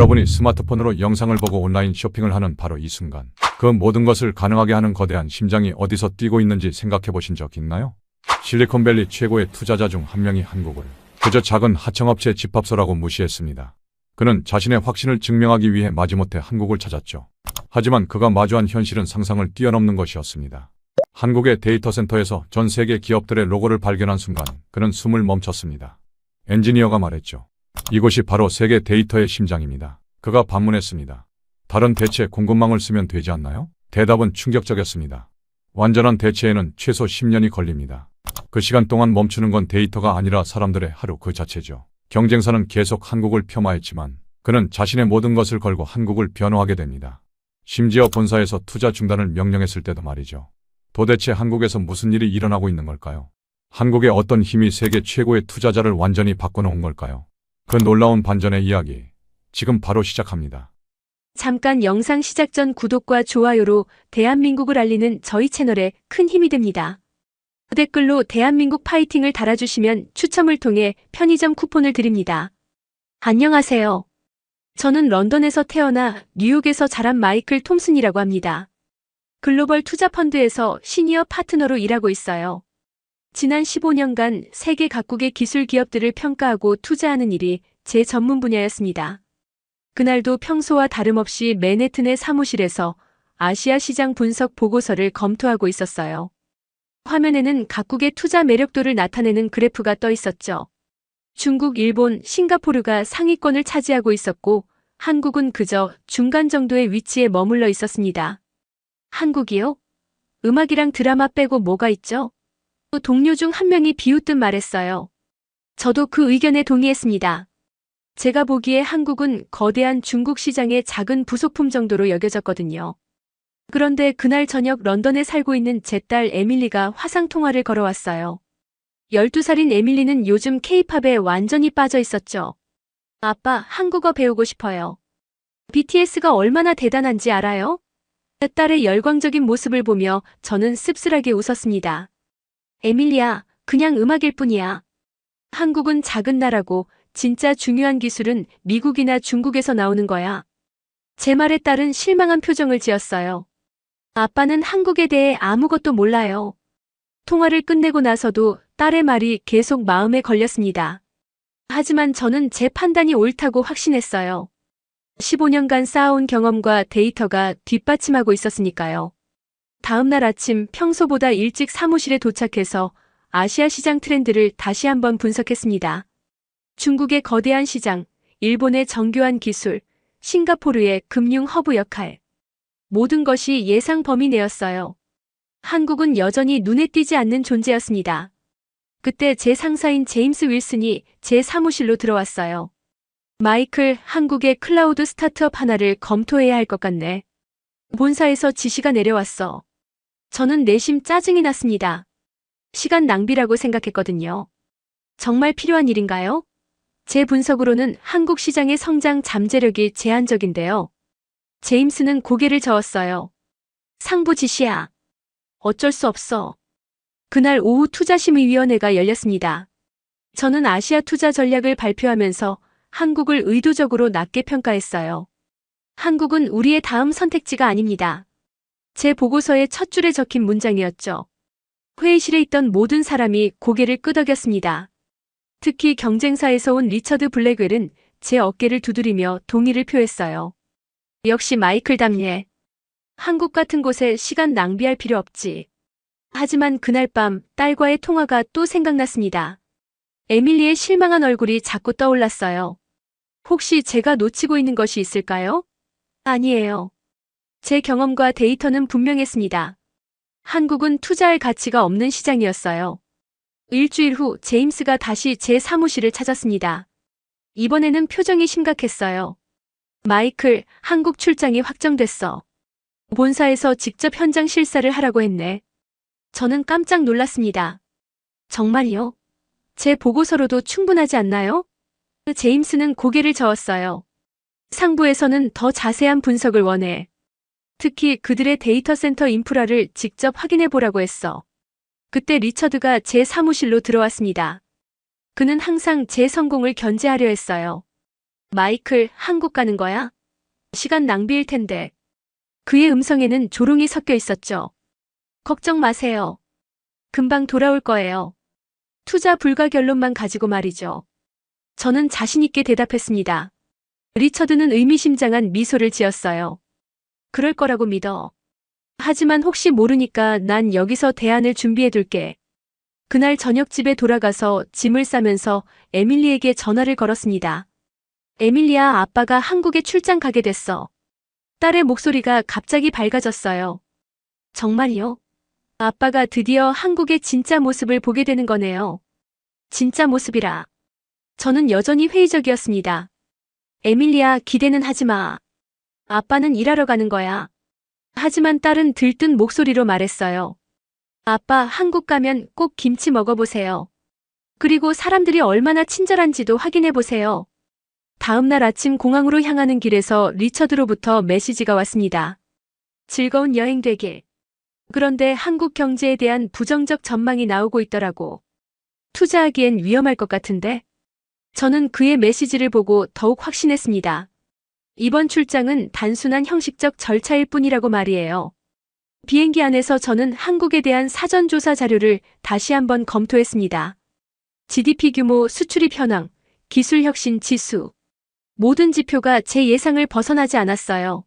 여러분이 스마트폰으로 영상을 보고 온라인 쇼핑을 하는 바로 이 순간, 그 모든 것을 가능하게 하는 거대한 심장이 어디서 뛰고 있는지 생각해 보신 적 있나요? 실리콘밸리 최고의 투자자 중 한 명이 한국을 그저 작은 하청업체 집합소라고 무시했습니다. 그는 자신의 확신을 증명하기 위해 마지못해 한국을 찾았죠. 하지만 그가 마주한 현실은 상상을 뛰어넘는 것이었습니다. 한국의 데이터 센터에서 전 세계 기업들의 로고를 발견한 순간 그는 숨을 멈췄습니다. 엔지니어가 말했죠. 이곳이 바로 세계 데이터의 심장입니다. 그가 반문했습니다. 다른 대체 공급망을 쓰면 되지 않나요? 대답은 충격적이었습니다. 완전한 대체에는 최소 10년이 걸립니다. 그 시간 동안 멈추는 건 데이터가 아니라 사람들의 하루 그 자체죠. 경쟁사는 계속 한국을 폄하했지만 그는 자신의 모든 것을 걸고 한국을 변호하게 됩니다. 심지어 본사에서 투자 중단을 명령했을 때도 말이죠. 도대체 한국에서 무슨 일이 일어나고 있는 걸까요? 한국의 어떤 힘이 세계 최고의 투자자를 완전히 바꿔놓은 걸까요? 그 놀라운 반전의 이야기, 지금 바로 시작합니다. 잠깐 영상 시작 전 구독과 좋아요로 대한민국을 알리는 저희 채널에 큰 힘이 됩니다. 댓글로 대한민국 파이팅을 달아주시면 추첨을 통해 편의점 쿠폰을 드립니다. 안녕하세요. 저는 런던에서 태어나 뉴욕에서 자란 마이클 톰슨이라고 합니다. 글로벌 투자 펀드에서 시니어 파트너로 일하고 있어요. 지난 15년간 세계 각국의 기술 기업들을 평가하고 투자하는 일이 제 전문 분야였습니다. 그날도 평소와 다름없이 맨해튼의 사무실에서 아시아 시장 분석 보고서를 검토하고 있었어요. 화면에는 각국의 투자 매력도를 나타내는 그래프가 떠 있었죠. 중국, 일본, 싱가포르가 상위권을 차지하고 있었고 한국은 그저 중간 정도의 위치에 머물러 있었습니다. 한국이요? 음악이랑 드라마 빼고 뭐가 있죠? 동료 중 한 명이 비웃듯 말했어요. 저도 그 의견에 동의했습니다. 제가 보기에 한국은 거대한 중국 시장의 작은 부속품 정도로 여겨졌거든요. 그런데 그날 저녁 런던에 살고 있는 제 딸 에밀리가 화상통화를 걸어왔어요. 12살인 에밀리는 요즘 K-팝에 완전히 빠져 있었죠. 아빠, 한국어 배우고 싶어요. BTS가 얼마나 대단한지 알아요? 제 딸의 열광적인 모습을 보며 저는 씁쓸하게 웃었습니다. 에밀리야, 그냥 음악일 뿐이야. 한국은 작은 나라고 진짜 중요한 기술은 미국이나 중국에서 나오는 거야. 제 말에 딸은 실망한 표정을 지었어요. 아빠는 한국에 대해 아무것도 몰라요. 통화를 끝내고 나서도 딸의 말이 계속 마음에 걸렸습니다. 하지만 저는 제 판단이 옳다고 확신했어요. 15년간 쌓아온 경험과 데이터가 뒷받침하고 있었으니까요. 다음 날 아침 평소보다 일찍 사무실에 도착해서 아시아 시장 트렌드를 다시 한번 분석했습니다. 중국의 거대한 시장, 일본의 정교한 기술, 싱가포르의 금융 허브 역할. 모든 것이 예상 범위 내였어요. 한국은 여전히 눈에 띄지 않는 존재였습니다. 그때 제 상사인 제임스 윌슨이 제 사무실로 들어왔어요. 마이클, 한국의 클라우드 스타트업 하나를 검토해야 할 것 같네. 본사에서 지시가 내려왔어. 저는 내심 짜증이 났습니다. 시간 낭비라고 생각했거든요. 정말 필요한 일인가요? 제 분석으로는 한국 시장의 성장 잠재력이 제한적인데요. 제임스는 고개를 저었어요. 상부 지시야. 어쩔 수 없어. 그날 오후 투자심의위원회가 열렸습니다. 저는 아시아 투자 전략을 발표하면서 한국을 의도적으로 낮게 평가했어요. 한국은 우리의 다음 선택지가 아닙니다. 제 보고서의 첫 줄에 적힌 문장이었죠. 회의실에 있던 모든 사람이 고개를 끄덕였습니다. 특히 경쟁사에서 온 리처드 블랙웰은 제 어깨를 두드리며 동의를 표했어요. 역시 마이클답네. 한국 같은 곳에 시간 낭비할 필요 없지. 하지만 그날 밤 딸과의 통화가 또 생각났습니다. 에밀리의 실망한 얼굴이 자꾸 떠올랐어요. 혹시 제가 놓치고 있는 것이 있을까요? 아니에요. 제 경험과 데이터는 분명했습니다. 한국은 투자할 가치가 없는 시장이었어요. 일주일 후 제임스가 다시 제 사무실을 찾았습니다. 이번에는 표정이 심각했어요. 마이클, 한국 출장이 확정됐어. 본사에서 직접 현장 실사를 하라고 했네. 저는 깜짝 놀랐습니다. 정말요? 제 보고서로도 충분하지 않나요? 제임스는 고개를 저었어요. 상부에서는 더 자세한 분석을 원해. 특히 그들의 데이터 센터 인프라를 직접 확인해 보라고 했어. 그때 리처드가 제 사무실로 들어왔습니다. 그는 항상 제 성공을 견제하려 했어요. 마이클, 한국 가는 거야? 시간 낭비일 텐데. 그의 음성에는 조롱이 섞여 있었죠. 걱정 마세요. 금방 돌아올 거예요. 투자 불가 결론만 가지고 말이죠. 저는 자신있게 대답했습니다. 리처드는 의미심장한 미소를 지었어요. 그럴 거라고 믿어. 하지만 혹시 모르니까 난 여기서 대안을 준비해둘게. 그날 저녁 집에 돌아가서 짐을 싸면서 에밀리에게 전화를 걸었습니다. 에밀리야, 아빠가 한국에 출장 가게 됐어. 딸의 목소리가 갑자기 밝아졌어요. 정말요? 아빠가 드디어 한국의 진짜 모습을 보게 되는 거네요. 진짜 모습이라. 저는 여전히 회의적이었습니다. 에밀리야, 기대는 하지 마. 아빠는 일하러 가는 거야. 하지만 딸은 들뜬 목소리로 말했어요. 아빠, 한국 가면 꼭 김치 먹어보세요. 그리고 사람들이 얼마나 친절한지도 확인해보세요. 다음 날 아침 공항으로 향하는 길에서 리처드로부터 메시지가 왔습니다. 즐거운 여행 되길. 그런데 한국 경제에 대한 부정적 전망이 나오고 있더라고. 투자하기엔 위험할 것 같은데? 저는 그의 메시지를 보고 더욱 확신했습니다. 이번 출장은 단순한 형식적 절차일 뿐이라고 말이에요. 비행기 안에서 저는 한국에 대한 사전조사 자료를 다시 한번 검토했습니다. GDP 규모, 수출입 현황, 기술 혁신 지수. 모든 지표가 제 예상을 벗어나지 않았어요.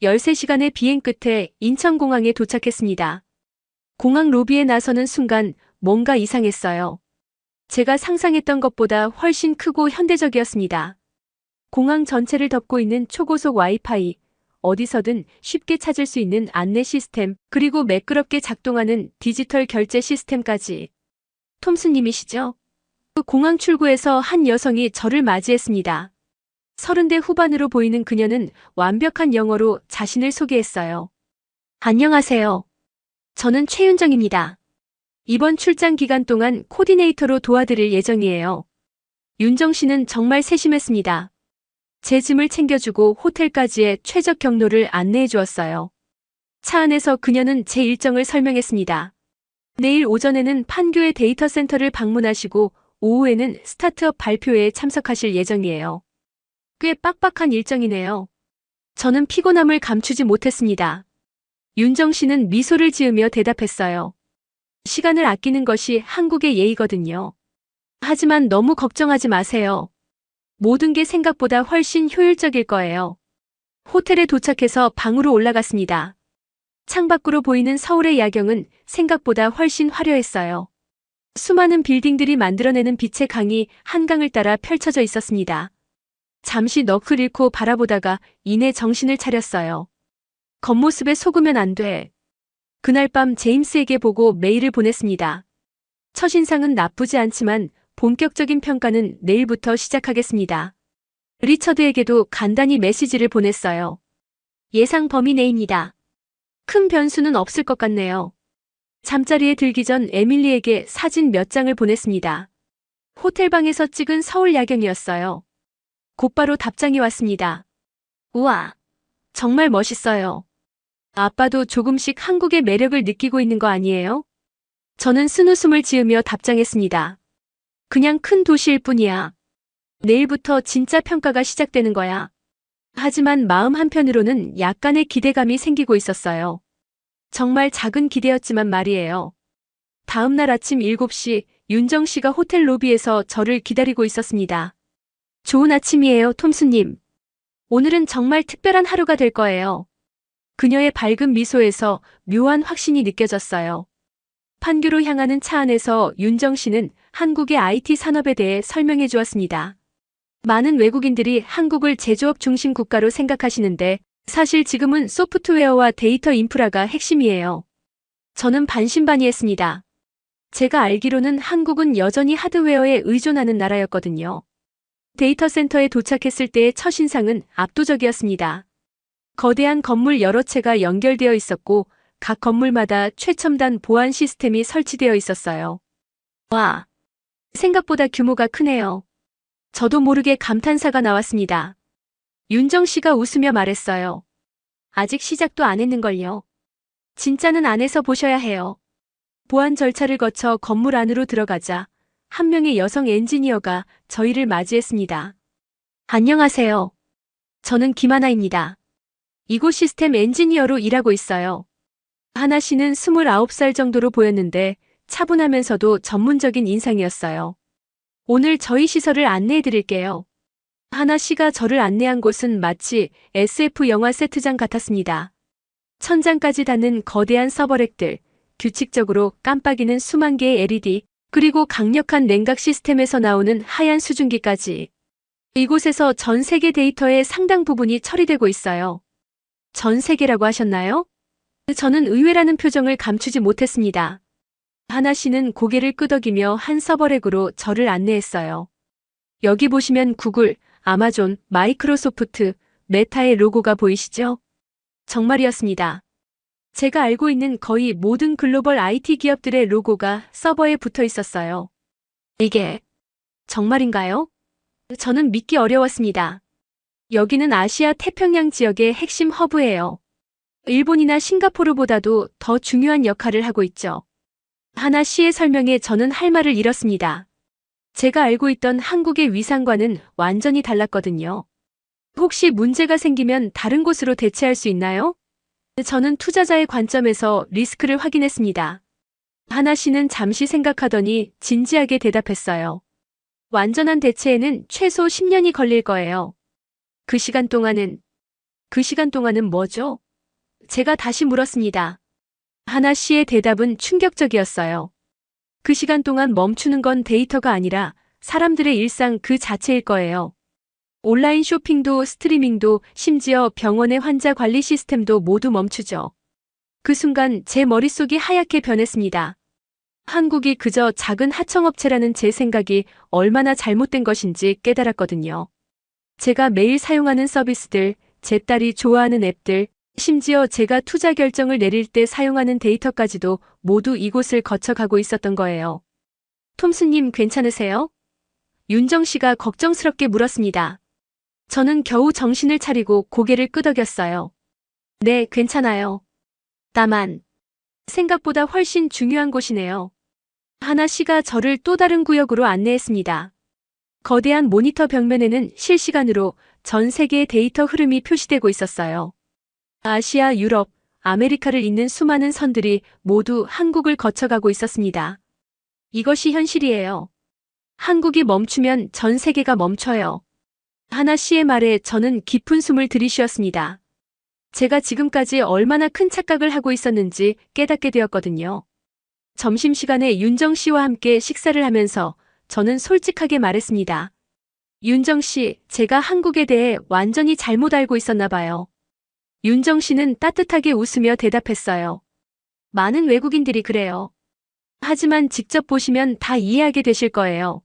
13시간의 비행 끝에 인천공항에 도착했습니다. 공항 로비에 나서는 순간 뭔가 이상했어요. 제가 상상했던 것보다 훨씬 크고 현대적이었습니다. 공항 전체를 덮고 있는 초고속 와이파이, 어디서든 쉽게 찾을 수 있는 안내 시스템, 그리고 매끄럽게 작동하는 디지털 결제 시스템까지. 톰스님이시죠? 그 공항 출구에서 한 여성이 저를 맞이했습니다. 30대 후반으로 보이는 그녀는 완벽한 영어로 자신을 소개했어요. 안녕하세요. 저는 최윤정입니다. 이번 출장 기간 동안 코디네이터로 도와드릴 예정이에요. 윤정 씨는 정말 세심했습니다. 제 짐을 챙겨주고 호텔까지의 최적 경로를 안내해 주었어요. 차 안에서 그녀는 제 일정을 설명했습니다. 내일 오전에는 판교의 데이터 센터를 방문하시고 오후에는 스타트업 발표회에 참석하실 예정이에요. 꽤 빡빡한 일정이네요. 저는 피곤함을 감추지 못했습니다. 윤정 씨는 미소를 지으며 대답했어요. 시간을 아끼는 것이 한국의 예의거든요. 하지만 너무 걱정하지 마세요. 모든 게 생각보다 훨씬 효율적일 거예요. 호텔에 도착해서 방으로 올라갔습니다. 창밖으로 보이는 서울의 야경은 생각보다 훨씬 화려했어요. 수많은 빌딩들이 만들어내는 빛의 강이 한강을 따라 펼쳐져 있었습니다. 잠시 넋을 잃고 바라보다가 이내 정신을 차렸어요. 겉모습에 속으면 안 돼. 그날 밤 제임스에게 보고 메일을 보냈습니다. 첫인상은 나쁘지 않지만 본격적인 평가는 내일부터 시작하겠습니다. 리처드에게도 간단히 메시지를 보냈어요. 예상 범위 내입니다. 큰 변수는 없을 것 같네요. 잠자리에 들기 전 에밀리에게 사진 몇 장을 보냈습니다. 호텔방에서 찍은 서울 야경이었어요. 곧바로 답장이 왔습니다. 우와, 정말 멋있어요. 아빠도 조금씩 한국의 매력을 느끼고 있는 거 아니에요? 저는 쓴웃음을 지으며 답장했습니다. 그냥 큰 도시일 뿐이야. 내일부터 진짜 평가가 시작되는 거야. 하지만 마음 한편으로는 약간의 기대감이 생기고 있었어요. 정말 작은 기대였지만 말이에요. 다음 날 아침 7시 윤정 씨가 호텔 로비에서 저를 기다리고 있었습니다. 좋은 아침이에요, 톰스님. 오늘은 정말 특별한 하루가 될 거예요. 그녀의 밝은 미소에서 묘한 확신이 느껴졌어요. 판교로 향하는 차 안에서 윤정 씨는 한국의 IT 산업에 대해 설명해 주었습니다. 많은 외국인들이 한국을 제조업 중심 국가로 생각하시는데 사실 지금은 소프트웨어와 데이터 인프라가 핵심이에요. 저는 반신반의했습니다. 제가 알기로는 한국은 여전히 하드웨어에 의존하는 나라였거든요. 데이터 센터에 도착했을 때의 첫인상은 압도적이었습니다. 거대한 건물 여러 채가 연결되어 있었고 각 건물마다 최첨단 보안 시스템이 설치되어 있었어요. 와, 생각보다 규모가 크네요. 저도 모르게 감탄사가 나왔습니다. 윤정 씨가 웃으며 말했어요. 아직 시작도 안 했는걸요. 진짜는 안에서 보셔야 해요. 보안 절차를 거쳐 건물 안으로 들어가자 한 명의 여성 엔지니어가 저희를 맞이했습니다. 안녕하세요. 저는 김하나입니다. 이곳 시스템 엔지니어로 일하고 있어요. 하나 씨는 29살 정도로 보였는데 차분하면서도 전문적인 인상이었어요. 오늘 저희 시설을 안내해 드릴게요. 하나 씨가 저를 안내한 곳은 마치 SF 영화 세트장 같았습니다. 천장까지 닿는 거대한 서버렉들, 규칙적으로 깜빡이는 수만 개의 LED, 그리고 강력한 냉각 시스템에서 나오는 하얀 수증기까지. 이곳에서 전 세계 데이터의 상당 부분이 처리되고 있어요. 전 세계라고 하셨나요? 저는 의외라는 표정을 감추지 못했습니다. 하나 씨는 고개를 끄덕이며 한 서버렉으로 저를 안내했어요. 여기 보시면 구글, 아마존, 마이크로소프트, 메타의 로고가 보이시죠? 정말이었습니다. 제가 알고 있는 거의 모든 글로벌 IT 기업들의 로고가 서버에 붙어 있었어요. 이게 정말인가요? 저는 믿기 어려웠습니다. 여기는 아시아 태평양 지역의 핵심 허브예요. 일본이나 싱가포르보다도 더 중요한 역할을 하고 있죠. 하나 씨의 설명에 저는 할 말을 잃었습니다. 제가 알고 있던 한국의 위상과는 완전히 달랐거든요. 혹시 문제가 생기면 다른 곳으로 대체할 수 있나요? 저는 투자자의 관점에서 리스크를 확인했습니다. 하나 씨는 잠시 생각하더니 진지하게 대답했어요. 완전한 대체에는 최소 10년이 걸릴 거예요. 그 시간 동안은 뭐죠? 제가 다시 물었습니다. 하나 씨의 대답은 충격적이었어요. 그 시간 동안 멈추는 건 데이터가 아니라 사람들의 일상 그 자체일 거예요. 온라인 쇼핑도 스트리밍도 심지어 병원의 환자 관리 시스템도 모두 멈추죠. 그 순간 제 머릿속이 하얗게 변했습니다. 한국이 그저 작은 하청업체라는 제 생각이 얼마나 잘못된 것인지 깨달았거든요. 제가 매일 사용하는 서비스들, 제 딸이 좋아하는 앱들, 심지어 제가 투자 결정을 내릴 때 사용하는 데이터까지도 모두 이곳을 거쳐가고 있었던 거예요. 톰스님 괜찮으세요? 윤정 씨가 걱정스럽게 물었습니다. 저는 겨우 정신을 차리고 고개를 끄덕였어요. 네, 괜찮아요. 다만 생각보다 훨씬 중요한 곳이네요. 하나 씨가 저를 또 다른 구역으로 안내했습니다. 거대한 모니터 벽면에는 실시간으로 전 세계의 데이터 흐름이 표시되고 있었어요. 아시아, 유럽, 아메리카를 잇는 수많은 선들이 모두 한국을 거쳐가고 있었습니다. 이것이 현실이에요. 한국이 멈추면 전 세계가 멈춰요. 하나 씨의 말에 저는 깊은 숨을 들이쉬었습니다. 제가 지금까지 얼마나 큰 착각을 하고 있었는지 깨닫게 되었거든요. 점심시간에 윤정 씨와 함께 식사를 하면서 저는 솔직하게 말했습니다. 윤정 씨, 제가 한국에 대해 완전히 잘못 알고 있었나 봐요. 윤정 씨는 따뜻하게 웃으며 대답했어요. 많은 외국인들이 그래요. 하지만 직접 보시면 다 이해하게 되실 거예요.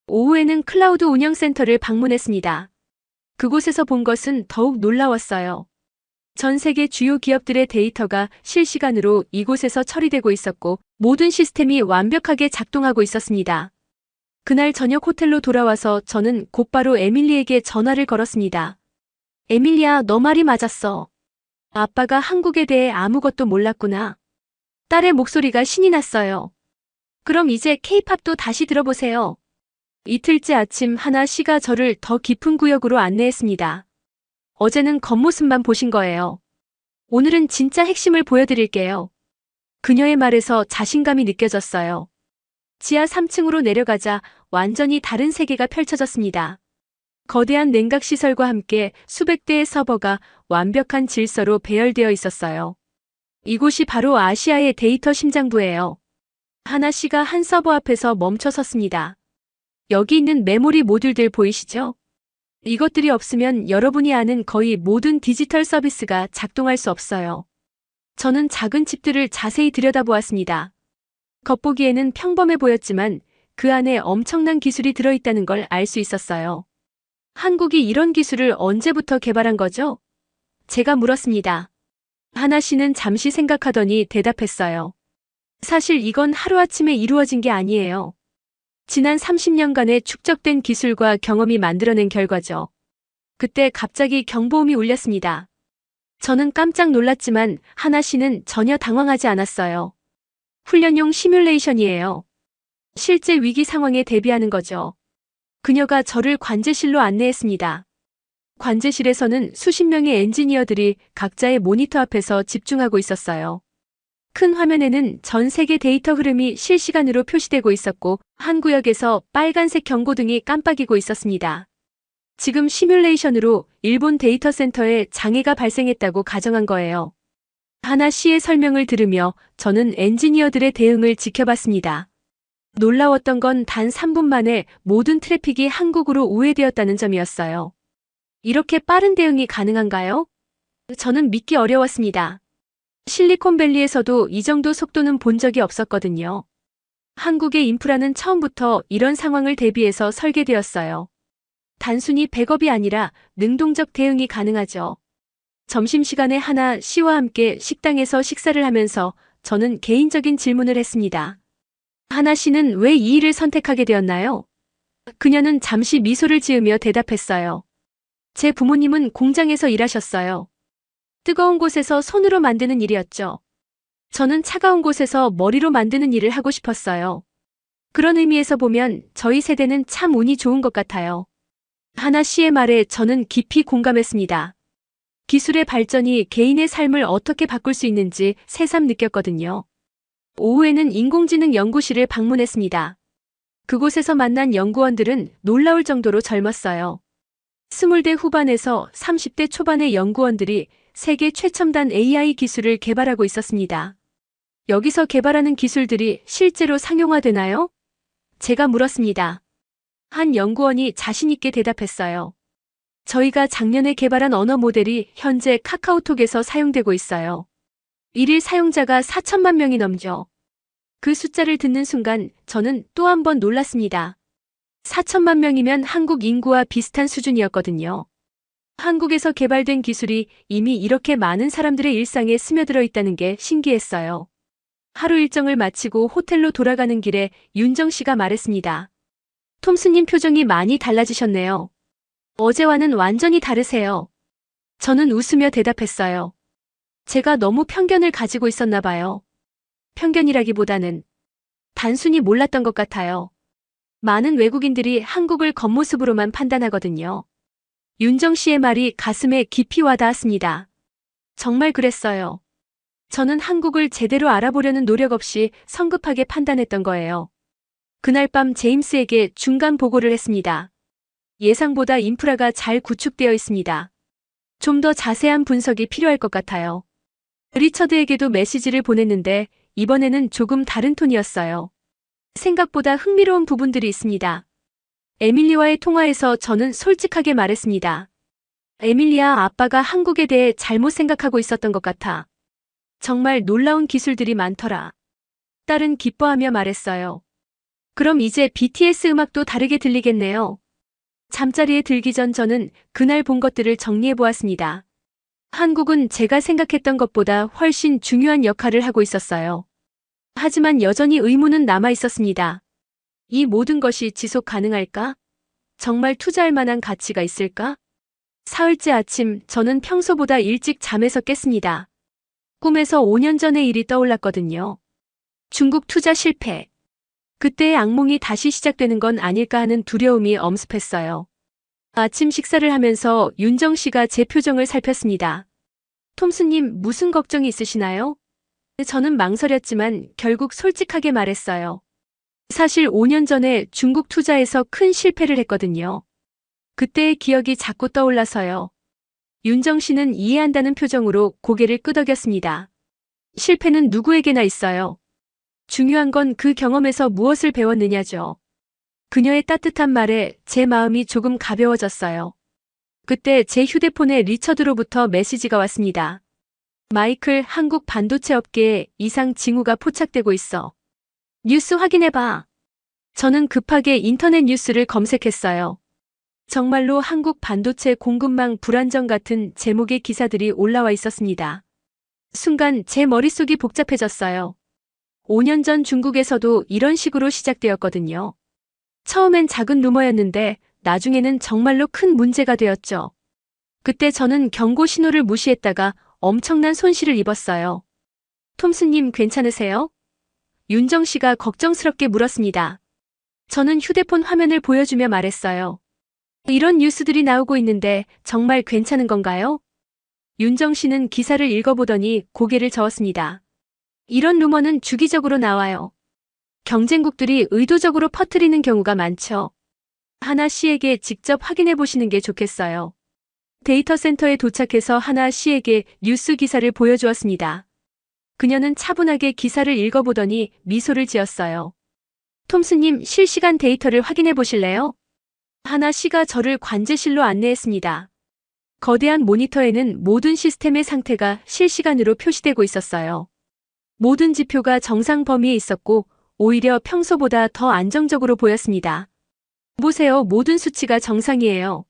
오후에는 클라우드 운영센터를 방문했습니다. 그곳에서 본 것은 더욱 놀라웠어요. 전 세계 주요 기업들의 데이터가 실시간으로 이곳에서 처리되고 있었고 모든 시스템이 완벽하게 작동하고 있었습니다. 그날 저녁 호텔로 돌아와서 저는 곧바로 에밀리에게 전화를 걸었습니다. 에밀리야, 너 말이 맞았어. 아빠가 한국에 대해 아무것도 몰랐구나. 딸의 목소리가 신이 났어요. 그럼 이제 K-팝도 다시 들어보세요. 이틀째 아침 하나 씨가 저를 더 깊은 구역으로 안내했습니다. 어제는 겉모습만 보신 거예요. 오늘은 진짜 핵심을 보여드릴게요. 그녀의 말에서 자신감이 느껴졌어요. 지하 3층으로 내려가자 완전히 다른 세계가 펼쳐졌습니다. 거대한 냉각시설과 함께 수백 대의 서버가 완벽한 질서로 배열되어 있었어요. 이곳이 바로 아시아의 데이터 심장부예요. 하나 씨가 한 서버 앞에서 멈춰 섰습니다. 여기 있는 메모리 모듈들 보이시죠? 이것들이 없으면 여러분이 아는 거의 모든 디지털 서비스가 작동할 수 없어요. 저는 작은 칩들을 자세히 들여다보았습니다. 겉보기에는 평범해 보였지만 그 안에 엄청난 기술이 들어있다는 걸 알 수 있었어요. 한국이 이런 기술을 언제부터 개발한 거죠? 제가 물었습니다. 하나 씨는 잠시 생각하더니 대답했어요. 사실 이건 하루아침에 이루어진 게 아니에요. 지난 30년간의 축적된 기술과 경험이 만들어낸 결과죠. 그때 갑자기 경보음이 울렸습니다. 저는 깜짝 놀랐지만 하나 씨는 전혀 당황하지 않았어요. 훈련용 시뮬레이션이에요. 실제 위기 상황에 대비하는 거죠. 그녀가 저를 관제실로 안내했습니다. 관제실에서는 수십 명의 엔지니어들이 각자의 모니터 앞에서 집중하고 있었어요. 큰 화면에는 전 세계 데이터 흐름이 실시간으로 표시되고 있었고 한 구역에서 빨간색 경고등이 깜빡이고 있었습니다. 지금 시뮬레이션으로 일본 데이터 센터에 장애가 발생했다고 가정한 거예요. 하나 씨의 설명을 들으며 저는 엔지니어들의 대응을 지켜봤습니다. 놀라웠던 건 단 3분 만에 모든 트래픽이 한국으로 우회되었다는 점이었어요. 이렇게 빠른 대응이 가능한가요? 저는 믿기 어려웠습니다. 실리콘밸리에서도 이 정도 속도는 본 적이 없었거든요. 한국의 인프라는 처음부터 이런 상황을 대비해서 설계되었어요. 단순히 백업이 아니라 능동적 대응이 가능하죠. 점심시간에 하나 씨와 함께 식당에서 식사를 하면서 저는 개인적인 질문을 했습니다. 하나 씨는 왜 이 일을 선택하게 되었나요? 그녀는 잠시 미소를 지으며 대답했어요. 제 부모님은 공장에서 일하셨어요. 뜨거운 곳에서 손으로 만드는 일이었죠. 저는 차가운 곳에서 머리로 만드는 일을 하고 싶었어요. 그런 의미에서 보면 저희 세대는 참 운이 좋은 것 같아요. 하나 씨의 말에 저는 깊이 공감했습니다. 기술의 발전이 개인의 삶을 어떻게 바꿀 수 있는지 새삼 느꼈거든요. 오후에는 인공지능 연구실을 방문했습니다. 그곳에서 만난 연구원들은 놀라울 정도로 젊었어요. 20대 후반에서 30대 초반의 연구원들이 세계 최첨단 AI 기술을 개발하고 있었습니다. 여기서 개발하는 기술들이 실제로 상용화되나요? 제가 물었습니다. 한 연구원이 자신있게 대답했어요. 저희가 작년에 개발한 언어 모델이 현재 카카오톡에서 사용되고 있어요. 일일 사용자가 4천만 명이 넘죠. 그 숫자를 듣는 순간 저는 또 한 번 놀랐습니다. 4천만 명이면 한국 인구와 비슷한 수준이었거든요. 한국에서 개발된 기술이 이미 이렇게 많은 사람들의 일상에 스며들어 있다는 게 신기했어요. 하루 일정을 마치고 호텔로 돌아가는 길에 윤정 씨가 말했습니다. 톰스님 표정이 많이 달라지셨네요. 어제와는 완전히 다르세요. 저는 웃으며 대답했어요. 제가 너무 편견을 가지고 있었나 봐요. 편견이라기보다는 단순히 몰랐던 것 같아요. 많은 외국인들이 한국을 겉모습으로만 판단하거든요. 윤정 씨의 말이 가슴에 깊이 와닿았습니다. 정말 그랬어요. 저는 한국을 제대로 알아보려는 노력 없이 성급하게 판단했던 거예요. 그날 밤 제임스에게 중간 보고를 했습니다. 예상보다 인프라가 잘 구축되어 있습니다. 좀 더 자세한 분석이 필요할 것 같아요. 리처드에게도 메시지를 보냈는데 이번에는 조금 다른 톤이었어요. 생각보다 흥미로운 부분들이 있습니다. 에밀리와의 통화에서 저는 솔직하게 말했습니다. 에밀리아, 아빠가 한국에 대해 잘못 생각하고 있었던 것 같아. 정말 놀라운 기술들이 많더라. 딸은 기뻐하며 말했어요. 그럼 이제 BTS 음악도 다르게 들리겠네요. 잠자리에 들기 전 저는 그날 본 것들을 정리해 보았습니다. 한국은 제가 생각했던 것보다 훨씬 중요한 역할을 하고 있었어요. 하지만 여전히 의문은 남아 있었습니다. 이 모든 것이 지속 가능할까? 정말 투자할 만한 가치가 있을까? 사흘째 아침, 저는 평소보다 일찍 잠에서 깼습니다. 꿈에서 5년 전의 일이 떠올랐거든요. 중국 투자 실패. 그때의 악몽이 다시 시작되는 건 아닐까 하는 두려움이 엄습했어요. 아침 식사를 하면서 윤정 씨가 제 표정을 살폈습니다. 톰스님, 무슨 걱정이 있으시나요? 저는 망설였지만 결국 솔직하게 말했어요. 사실 5년 전에 중국 투자에서 큰 실패를 했거든요. 그때의 기억이 자꾸 떠올라서요. 윤정 씨는 이해한다는 표정으로 고개를 끄덕였습니다. 실패는 누구에게나 있어요. 중요한 건 그 경험에서 무엇을 배웠느냐죠. 그녀의 따뜻한 말에 제 마음이 조금 가벼워졌어요. 그때 제 휴대폰에 리처드로부터 메시지가 왔습니다. 마이클, 한국 반도체 업계에 이상 징후가 포착되고 있어. 뉴스 확인해봐. 저는 급하게 인터넷 뉴스를 검색했어요. 정말로 한국 반도체 공급망 불안정 같은 제목의 기사들이 올라와 있었습니다. 순간 제 머릿속이 복잡해졌어요. 5년 전 중국에서도 이런 식으로 시작되었거든요. 처음엔 작은 루머였는데 나중에는 정말로 큰 문제가 되었죠. 그때 저는 경고 신호를 무시했다가 엄청난 손실을 입었어요. 톰스님 괜찮으세요? 윤정 씨가 걱정스럽게 물었습니다. 저는 휴대폰 화면을 보여주며 말했어요. 이런 뉴스들이 나오고 있는데 정말 괜찮은 건가요? 윤정 씨는 기사를 읽어보더니 고개를 저었습니다. 이런 루머는 주기적으로 나와요. 경쟁국들이 의도적으로 퍼뜨리는 경우가 많죠. 하나 씨에게 직접 확인해 보시는 게 좋겠어요. 데이터 센터에 도착해서 하나 씨에게 뉴스 기사를 보여주었습니다. 그녀는 차분하게 기사를 읽어보더니 미소를 지었어요. 톰스님, 실시간 데이터를 확인해 보실래요? 하나 씨가 저를 관제실로 안내했습니다. 거대한 모니터에는 모든 시스템의 상태가 실시간으로 표시되고 있었어요. 모든 지표가 정상 범위에 있었고 오히려 평소보다 더 안정적으로 보였습니다. 보세요, 모든 수치가 정상이에요.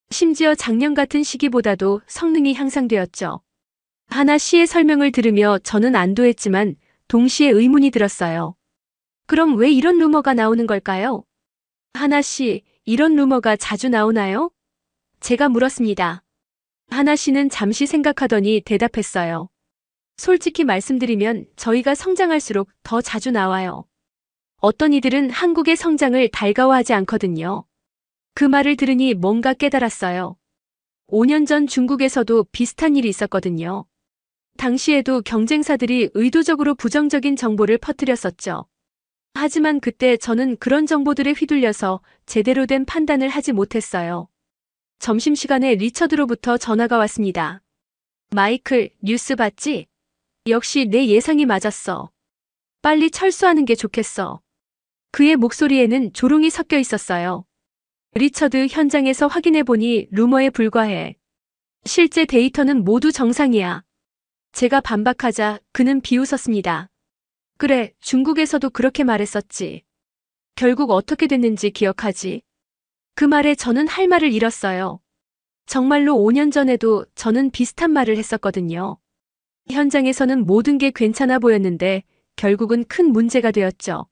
심지어 작년 같은 시기보다도 성능이 향상되었죠. 하나 씨의 설명을 들으며 저는 안도했지만 동시에 의문이 들었어요. 그럼 왜 이런 루머가 나오는 걸까요? 하나 씨, 이런 루머가 자주 나오나요? 제가 물었습니다. 하나 씨는 잠시 생각하더니 대답했어요. 솔직히 말씀드리면 저희가 성장할수록 더 자주 나와요. 어떤 이들은 한국의 성장을 달가워하지 않거든요. 그 말을 들으니 뭔가 깨달았어요. 5년 전 중국에서도 비슷한 일이 있었거든요. 당시에도 경쟁사들이 의도적으로 부정적인 정보를 퍼뜨렸었죠. 하지만 그때 저는 그런 정보들에 휘둘려서 제대로 된 판단을 하지 못했어요. 점심시간에 리처드로부터 전화가 왔습니다. 마이클, 뉴스 봤지? 역시 내 예상이 맞았어. 빨리 철수하는 게 좋겠어. 그의 목소리에는 조롱이 섞여 있었어요. 리처드, 현장에서 확인해보니 루머에 불과해. 실제 데이터는 모두 정상이야. 제가 반박하자 그는 비웃었습니다. 그래, 중국에서도 그렇게 말했었지. 결국 어떻게 됐는지 기억하지? 그 말에 저는 할 말을 잃었어요. 정말로 5년 전에도 저는 비슷한 말을 했었거든요. 현장에서는 모든 게 괜찮아 보였는데 결국은 큰 문제가 되었죠.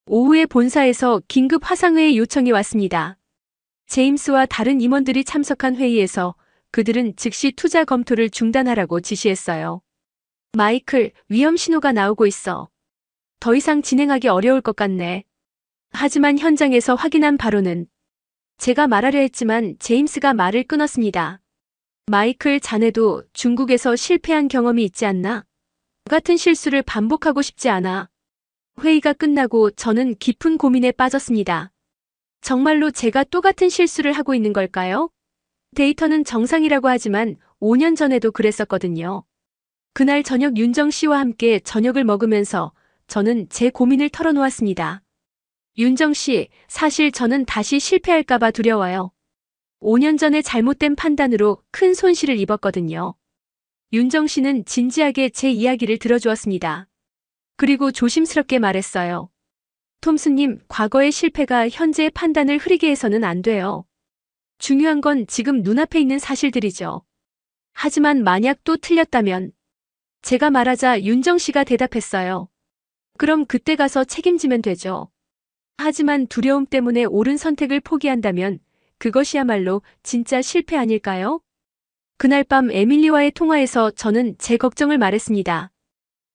오후에 본사에서 긴급 화상회의 요청이 왔습니다. 제임스와 다른 임원들이 참석한 회의에서 그들은 즉시 투자 검토를 중단하라고 지시했어요. 마이클, 위험 신호가 나오고 있어. 더 이상 진행하기 어려울 것 같네. 하지만 현장에서 확인한 바로는 제가 말하려 했지만 제임스가 말을 끊었습니다. 마이클, 자네도 중국에서 실패한 경험이 있지 않나? 같은 실수를 반복하고 싶지 않아. 회의가 끝나고 저는 깊은 고민에 빠졌습니다. 정말로 제가 똑같은 실수를 하고 있는 걸까요? 데이터는 정상이라고 하지만 5년 전에도 그랬었거든요. 그날 저녁 윤정 씨와 함께 저녁을 먹으면서 저는 제 고민을 털어놓았습니다. 윤정 씨, 사실 저는 다시 실패할까봐 두려워요. 5년 전에 잘못된 판단으로 큰 손실을 입었거든요. 윤정 씨는 진지하게 제 이야기를 들어주었습니다. 그리고 조심스럽게 말했어요. 톰스님, 과거의 실패가 현재의 판단을 흐리게 해서는 안 돼요. 중요한 건 지금 눈앞에 있는 사실들이죠. 하지만 만약 또 틀렸다면? 제가 말하자 윤정 씨가 대답했어요. 그럼 그때 가서 책임지면 되죠. 하지만 두려움 때문에 옳은 선택을 포기한다면 그것이야말로 진짜 실패 아닐까요? 그날 밤 에밀리와의 통화에서 저는 제 걱정을 말했습니다.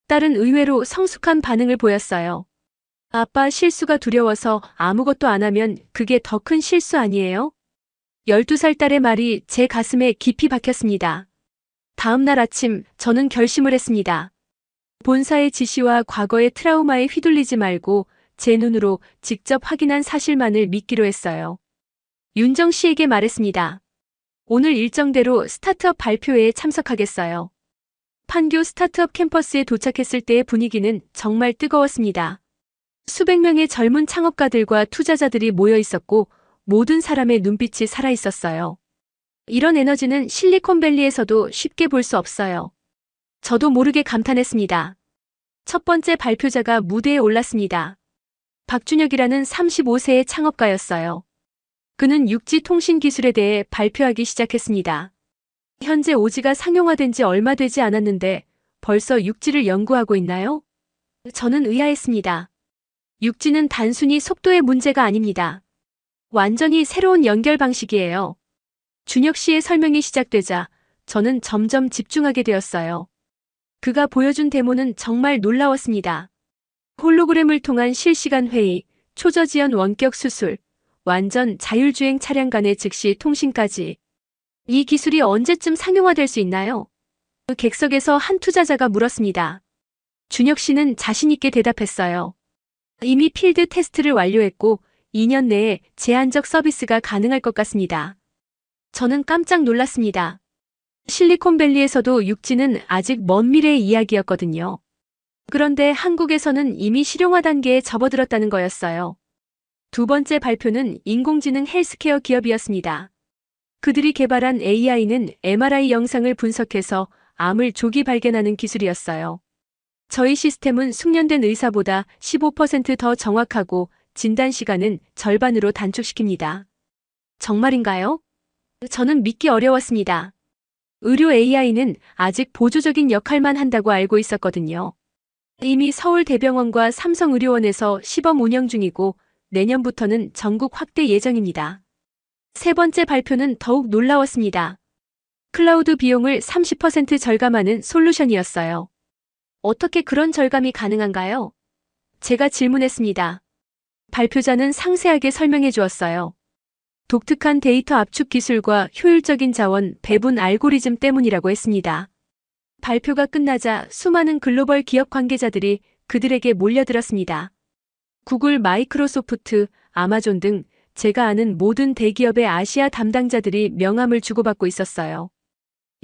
딸은 의외로 성숙한 반응을 보였어요. 아빠, 실수가 두려워서 아무것도 안 하면 그게 더 큰 실수 아니에요? 12살 딸의 말이 제 가슴에 깊이 박혔습니다. 다음 날 아침 저는 결심을 했습니다. 본사의 지시와 과거의 트라우마에 휘둘리지 말고 제 눈으로 직접 확인한 사실만을 믿기로 했어요. 윤정 씨에게 말했습니다. 오늘 일정대로 스타트업 발표회에 참석하겠어요. 판교 스타트업 캠퍼스에 도착했을 때의 분위기는 정말 뜨거웠습니다. 수백 명의 젊은 창업가들과 투자자들이 모여 있었고 모든 사람의 눈빛이 살아 있었어요. 이런 에너지는 실리콘밸리에서도 쉽게 볼 수 없어요. 저도 모르게 감탄했습니다. 첫 번째 발표자가 무대에 올랐습니다. 박준혁이라는 35세의 창업가였어요. 그는 6G 통신 기술에 대해 발표하기 시작했습니다. 현재 5G가 상용화된 지 얼마 되지 않았는데 벌써 6G를 연구하고 있나요? 저는 의아했습니다. 6G는 단순히 속도의 문제가 아닙니다. 완전히 새로운 연결 방식이에요. 준혁 씨의 설명이 시작되자 저는 점점 집중하게 되었어요. 그가 보여준 데모는 정말 놀라웠습니다. 홀로그램을 통한 실시간 회의, 초저지연 원격 수술, 완전 자율주행 차량 간의 즉시 통신까지. 이 기술이 언제쯤 상용화될 수 있나요? 그 객석에서 한 투자자가 물었습니다. 준혁 씨는 자신 있게 대답했어요. 이미 필드 테스트를 완료했고 2년 내에 제한적 서비스가 가능할 것 같습니다. 저는 깜짝 놀랐습니다. 실리콘밸리에서도 6G는 아직 먼 미래의 이야기였거든요. 그런데 한국에서는 이미 실용화 단계에 접어들었다는 거였어요. 두 번째 발표는 인공지능 헬스케어 기업이었습니다. 그들이 개발한 AI는 MRI 영상을 분석해서 암을 조기 발견하는 기술이었어요. 저희 시스템은 숙련된 의사보다 15% 더 정확하고 진단 시간은 절반으로 단축시킵니다. 정말인가요? 저는 믿기 어려웠습니다. 의료 AI는 아직 보조적인 역할만 한다고 알고 있었거든요. 이미 서울대병원과 삼성의료원에서 시범 운영 중이고 내년부터는 전국 확대 예정입니다. 세 번째 발표는 더욱 놀라웠습니다. 클라우드 비용을 30% 절감하는 솔루션이었어요. 어떻게 그런 절감이 가능한가요? 제가 질문했습니다. 발표자는 상세하게 설명해 주었어요. 독특한 데이터 압축 기술과 효율적인 자원 배분 알고리즘 때문이라고 했습니다. 발표가 끝나자 수많은 글로벌 기업 관계자들이 그들에게 몰려들었습니다. 구글, 마이크로소프트, 아마존 등 제가 아는 모든 대기업의 아시아 담당자들이 명함을 주고받고 있었어요.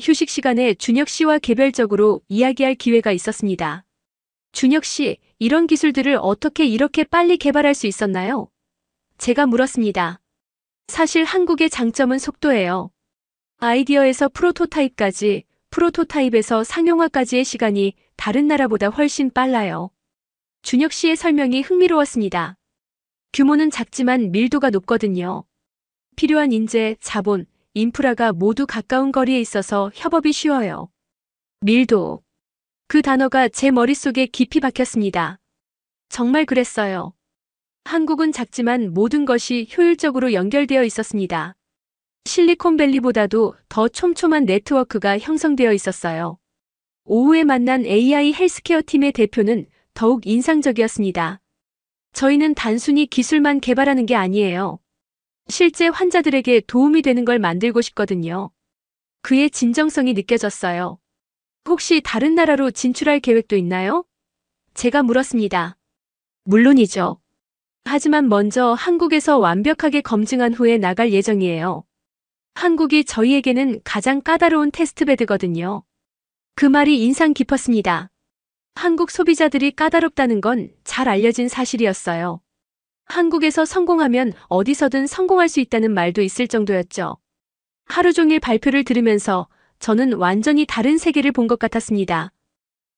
휴식 시간에 준혁 씨와 개별적으로 이야기할 기회가 있었습니다. 준혁 씨, 이런 기술들을 어떻게 이렇게 빨리 개발할 수 있었나요? 제가 물었습니다. 사실 한국의 장점은 속도예요. 아이디어에서 프로토타입까지, 프로토타입에서 상용화까지의 시간이 다른 나라보다 훨씬 빨라요. 준혁 씨의 설명이 흥미로웠습니다. 규모는 작지만 밀도가 높거든요. 필요한 인재, 자본, 인프라가 모두 가까운 거리에 있어서 협업이 쉬워요. 밀도. 그 단어가 제 머릿속에 깊이 박혔습니다. 정말 그랬어요. 한국은 작지만 모든 것이 효율적으로 연결되어 있었습니다. 실리콘밸리보다도 더 촘촘한 네트워크가 형성되어 있었어요. 오후에 만난 AI 헬스케어 팀의 대표는 더욱 인상적이었습니다. 저희는 단순히 기술만 개발하는 게 아니에요. 실제 환자들에게 도움이 되는 걸 만들고 싶거든요. 그의 진정성이 느껴졌어요. 혹시 다른 나라로 진출할 계획도 있나요? 제가 물었습니다. 물론이죠. 하지만 먼저 한국에서 완벽하게 검증한 후에 나갈 예정이에요. 한국이 저희에게는 가장 까다로운 테스트베드거든요. 그 말이 인상 깊었습니다. 한국 소비자들이 까다롭다는 건 잘 알려진 사실이었어요. 한국에서 성공하면 어디서든 성공할 수 있다는 말도 있을 정도였죠. 하루 종일 발표를 들으면서 저는 완전히 다른 세계를 본 것 같았습니다.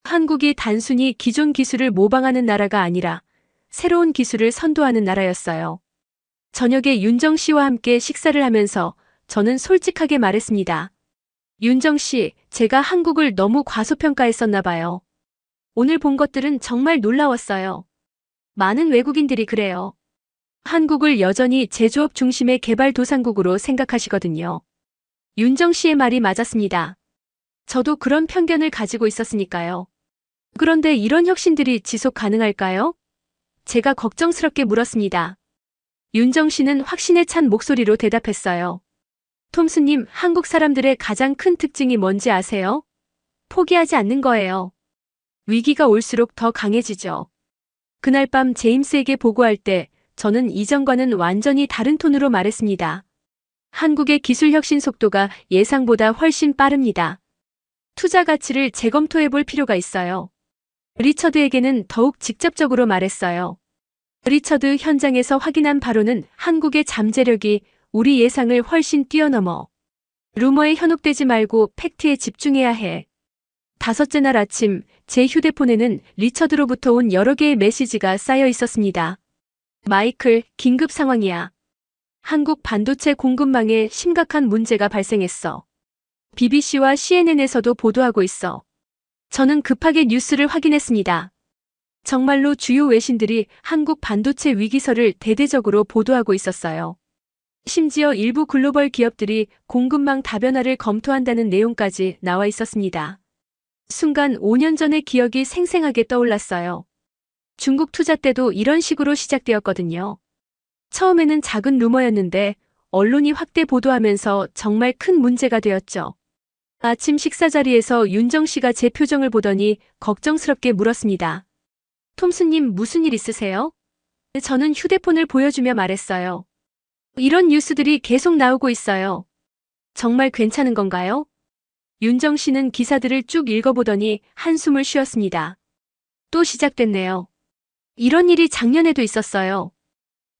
한국이 단순히 기존 기술을 모방하는 나라가 아니라 새로운 기술을 선도하는 나라였어요. 저녁에 윤정 씨와 함께 식사를 하면서 저는 솔직하게 말했습니다. 윤정 씨, 제가 한국을 너무 과소평가했었나 봐요. 오늘 본 것들은 정말 놀라웠어요. 많은 외국인들이 그래요. 한국을 여전히 제조업 중심의 개발도상국으로 생각하시거든요. 윤정 씨의 말이 맞았습니다. 저도 그런 편견을 가지고 있었으니까요. 그런데 이런 혁신들이 지속 가능할까요? 제가 걱정스럽게 물었습니다. 윤정 씨는 확신에 찬 목소리로 대답했어요. 톰스님, 한국 사람들의 가장 큰 특징이 뭔지 아세요? 포기하지 않는 거예요. 위기가 올수록 더 강해지죠. 그날 밤 제임스에게 보고할 때 저는 이전과는 완전히 다른 톤으로 말했습니다. 한국의 기술 혁신 속도가 예상보다 훨씬 빠릅니다. 투자 가치를 재검토해 볼 필요가 있어요. 리처드에게는 더욱 직접적으로 말했어요. 리처드 현장에서 확인한 바로는 한국의 잠재력이 우리 예상을 훨씬 뛰어넘어. 루머에 현혹되지 말고 팩트에 집중해야 해. 다섯째 날 아침 제 휴대폰에는 리처드로부터 온 여러 개의 메시지가 쌓여 있었습니다. 마이클, 긴급 상황이야. 한국 반도체 공급망에 심각한 문제가 발생했어. BBC와 CNN에서도 보도하고 있어. 저는 급하게 뉴스를 확인했습니다. 정말로 주요 외신들이 한국 반도체 위기설을 대대적으로 보도하고 있었어요. 심지어 일부 글로벌 기업들이 공급망 다변화를 검토한다는 내용까지 나와 있었습니다. 순간 5년 전의 기억이 생생하게 떠올랐어요. 중국 투자 때도 이런 식으로 시작되었거든요. 처음에는 작은 루머였는데 언론이 확대 보도하면서 정말 큰 문제가 되었죠. 아침 식사 자리에서 윤정 씨가 제 표정을 보더니 걱정스럽게 물었습니다. 톰스님 무슨 일 있으세요? 저는 휴대폰을 보여주며 말했어요. 이런 뉴스들이 계속 나오고 있어요. 정말 괜찮은 건가요? 윤정 씨는 기사들을 쭉 읽어보더니 한숨을 쉬었습니다. 또 시작됐네요. 이런 일이 작년에도 있었어요.